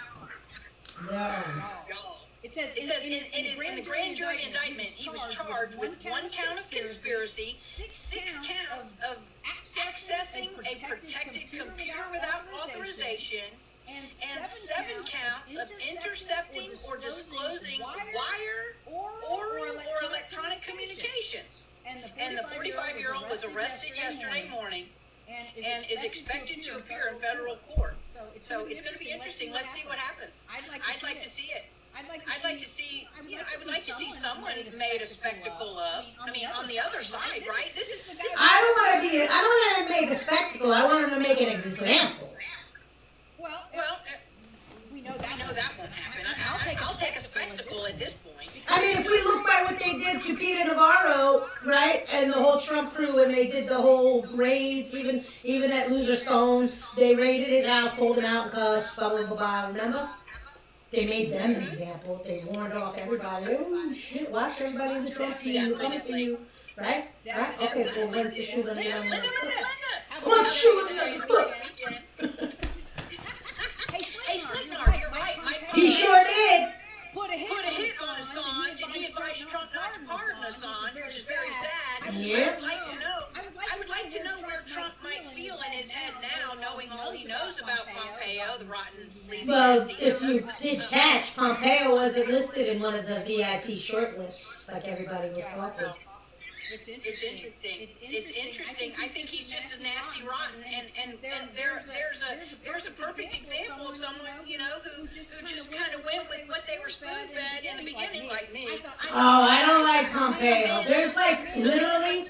It says in the grand jury indictment, he was charged with 1 count of conspiracy, 6 counts of accessing a protected computer without authorization, and 7 counts of intercepting or disclosing wire, oral, or electronic communications. And the 45-year-old was arrested yesterday morning and is expected to appear in federal court. So it's going to be interesting. Let's see what happens. I'd like to see it. I'd like to see, I would like to see someone made a spectacle of. I mean, on the other side, right? I don't want to make a spectacle. I want him to make an example. Well, we know that won't happen. I'll take a spectacle at this point. I mean, if we look by what they did to Peter Navarro, right, and the whole Trump crew, when they did the whole raids, even at Loser Stone, they raided his house, pulled him out in cuffs, blah, blah, blah, blah, remember? They made them an example. They warned off everybody. Oh, shit, watch everybody in the Trump team. We're coming for you. Right? Right? Okay, well, when's the shoot on the other foot? I'm not shooting on the foot. Hey, Slicknar, you're right. He sure did. Put a hit on Assange, and he advised Trump not to pardon Assange, which is very sad. Yeah. I would like to know where Trump might feel in his head now, knowing all he knows about Pompeo, the rotten, sleazy. Well, if you did catch, Pompeo wasn't listed in one of the VIP shortlists like everybody was talking. It's interesting. I think he's just a nasty rotten, and there's a perfect example of someone, who just kind of went with what they were spoon-fed in the beginning, like me. Oh, I don't like Pompeo. There's like literally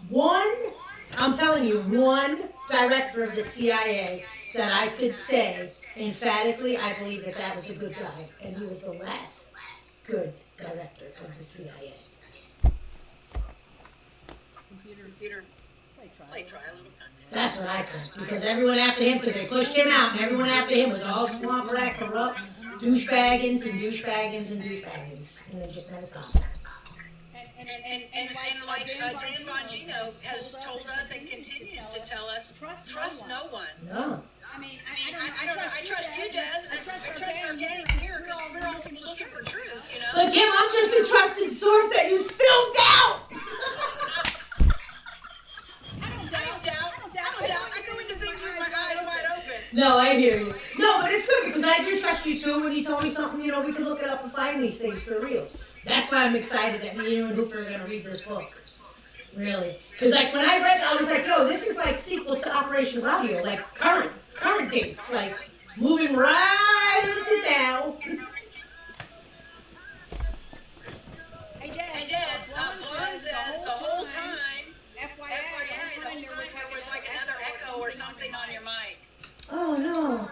one, I'm telling you, one director of the CIA that I could say emphatically, I believe that was a good guy, and he was the last good director of the CIA. computer play trial. That's what I think. Because everyone after him, because they pushed him out, and everyone after him was all swamp rat, corrupt, douchebaggins and douchebaggins and douchebaggins. And they just messed up. And like Dan Bongino has told us and continues to tell us, trust no one. No. I mean, I don't know. I trust you, Des. I trust our gang here because we're all looking for truth, you know. But Kim, I'm just a trusted source that you still doubt. I don't doubt. I go into things with my eyes wide open. No, I hear you. No, but it's good because I do trust you too. When you told me something, you know, we can look it up and find these things for real. That's why I'm excited that me, you and Hooper are going to read this book. Really. Because like when I read it, I was like, yo, this is like sequel to Operation Gladio. Like current dates. Like moving right into now. Hey, Des, Blonde says the whole time, FYI, the whole time there was like another echo or something on your mic. Oh, no.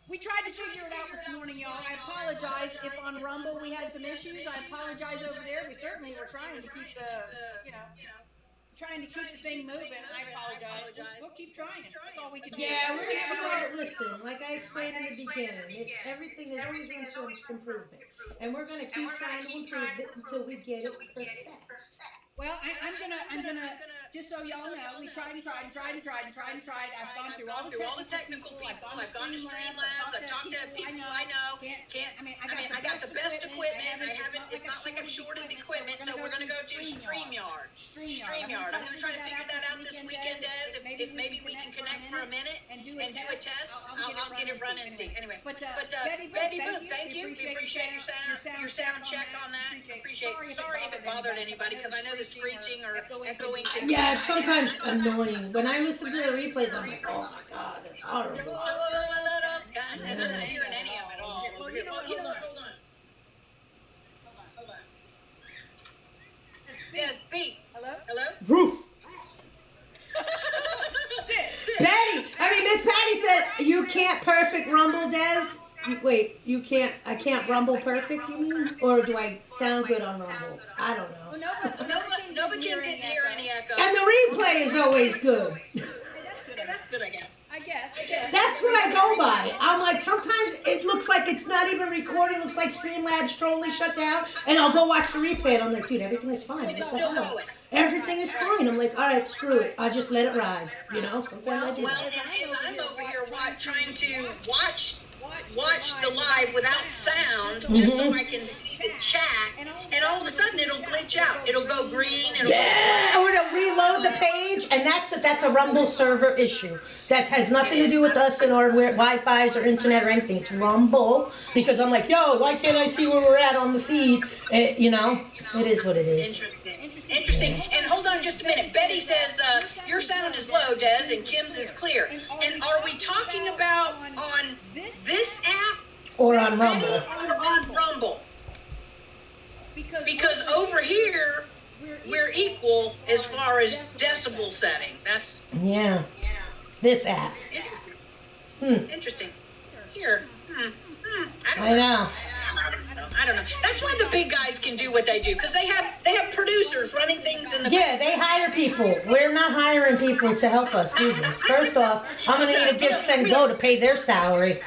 we tried to figure it out this morning, y'all. I apologize if on Rumble we had some issues. I apologize over there. We certainly were trying to keep trying to keep the thing moving. I apologize. We'll keep trying it. That's all we can do. Yeah, we're gonna have a listen. Like I explained in the beginning, everything is always room for improvement, and we're gonna keep trying to improve it until we get it perfect. Well, I'm gonna just so y'all know, we tried. I've gone through all the technical people. I've gone to Streamlabs. I've talked to people I know. I got the best equipment. It's not like I've shorted equipment, so we're gonna go to StreamYard. I'm gonna try to figure that out this weekend, Des. If maybe we can connect for a minute and do a test, I'll get it running and see. Anyway, but Betty Booth, thank you. We appreciate your sound check on that. Appreciate. Sorry if it bothered anybody, because I know the screeching or echoing can be. Yeah, it's sometimes annoying. When I listen to the replays, I'm like, oh my god, that's horrible. I'm not hearing any of it all. Hold on. Des, speak. Hello? Roof. Sit. Patty, Miss Patty said you can't perfect rumble, Des. Wait, I can't rumble perfect, you mean? Or do I sound good on rumble? I don't know. Nobody didn't hear any echo. And the replay is always good. That's good, I guess. That's what I go by. I'm like, sometimes it looks like it's not even recording. It looks like Streamlabs totally shut down. And I'll go watch the replay and I'm like, dude, everything is fine. It's still going. Everything is fine. I'm like, all right, screw it. I'll just let it ride. You know, sometimes I do. Well, as I'm over here trying to watch the live without sound, just so I can see the chat, and all of a sudden it'll glitch out. It'll go green. Or it'll reload the page, and that's a Rumble server issue. That has nothing to do with us and our Wi-Fi's or internet or anything. It's Rumble, because I'm like, yo, why can't I see where we're at on the feed? You know, it is what it is. Interesting. And hold on just a minute. Betty says your sound is low, Des, and Kim's is clear. And are we talking about on this app or on Rumble? On Rumble. Because over here we're equal as far as decibel setting. That's this app. Interesting. Here. I know. I don't know. That's why the big guys can do what they do, because they have producers running things in the they hire people. We're not hiring people to help us do this. First off, I'm gonna need a give, send, go to pay their salary.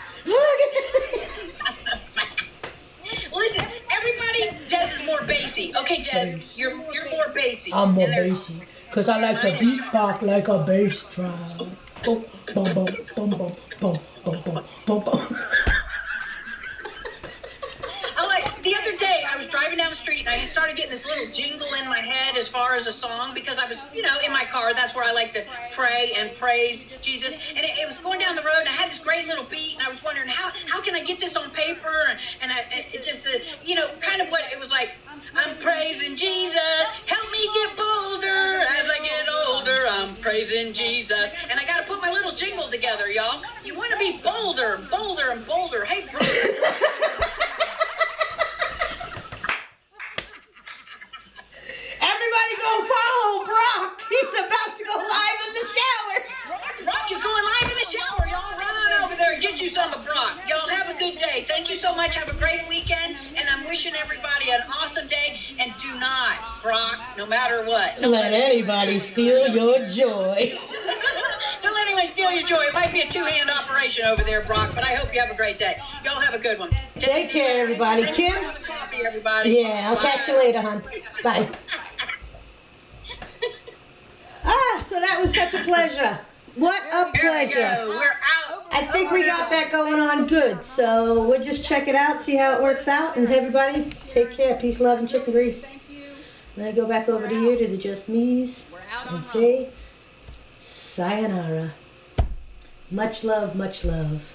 Listen, everybody, Des is more bassy. Okay, Des, you're more bassy. I'm more bassy because I like to beatbox like a bass drum. Boom, boom, boom, boom, boom, boom, boom, boom, boom, boom. The other day, I was driving down the street and I started getting this little jingle in my head as far as a song, because I was, in my car. That's where I like to pray and praise Jesus. And it was going down the road and I had this great little beat and I was wondering, how can I get this on paper? And it just, kind of what it was like, I'm praising Jesus, help me get bolder as I get older, I'm praising Jesus. And I got to put my little jingle together, y'all. You want to be bolder, and bolder. Hey, bro. Everybody go follow Brock. He's about to go live in the shower. Brock is going live in the shower. Y'all run on over there and get you some of Brock. Y'all have a good day. Thank you so much. Have a great weekend. And I'm wishing operation, everybody. An awesome day. And do not, Brock, no matter what. Don't let anybody steal your joy. Don't let anyone steal your joy. It might be a two-hand operation over there, Brock, but I hope you have a great day. Y'all have a good one. Take care, everybody. Kim? Have a coffee, everybody. Yeah, I'll catch you later, hon. Bye. So that was such a pleasure. What a pleasure. We're out. I think we got that going on good. So we'll just check it out, see how it works out. And everybody, take care. Peace, love, and chicken grease. Then I go back over to you to the Just Me's and say sayonara. Much love, much love.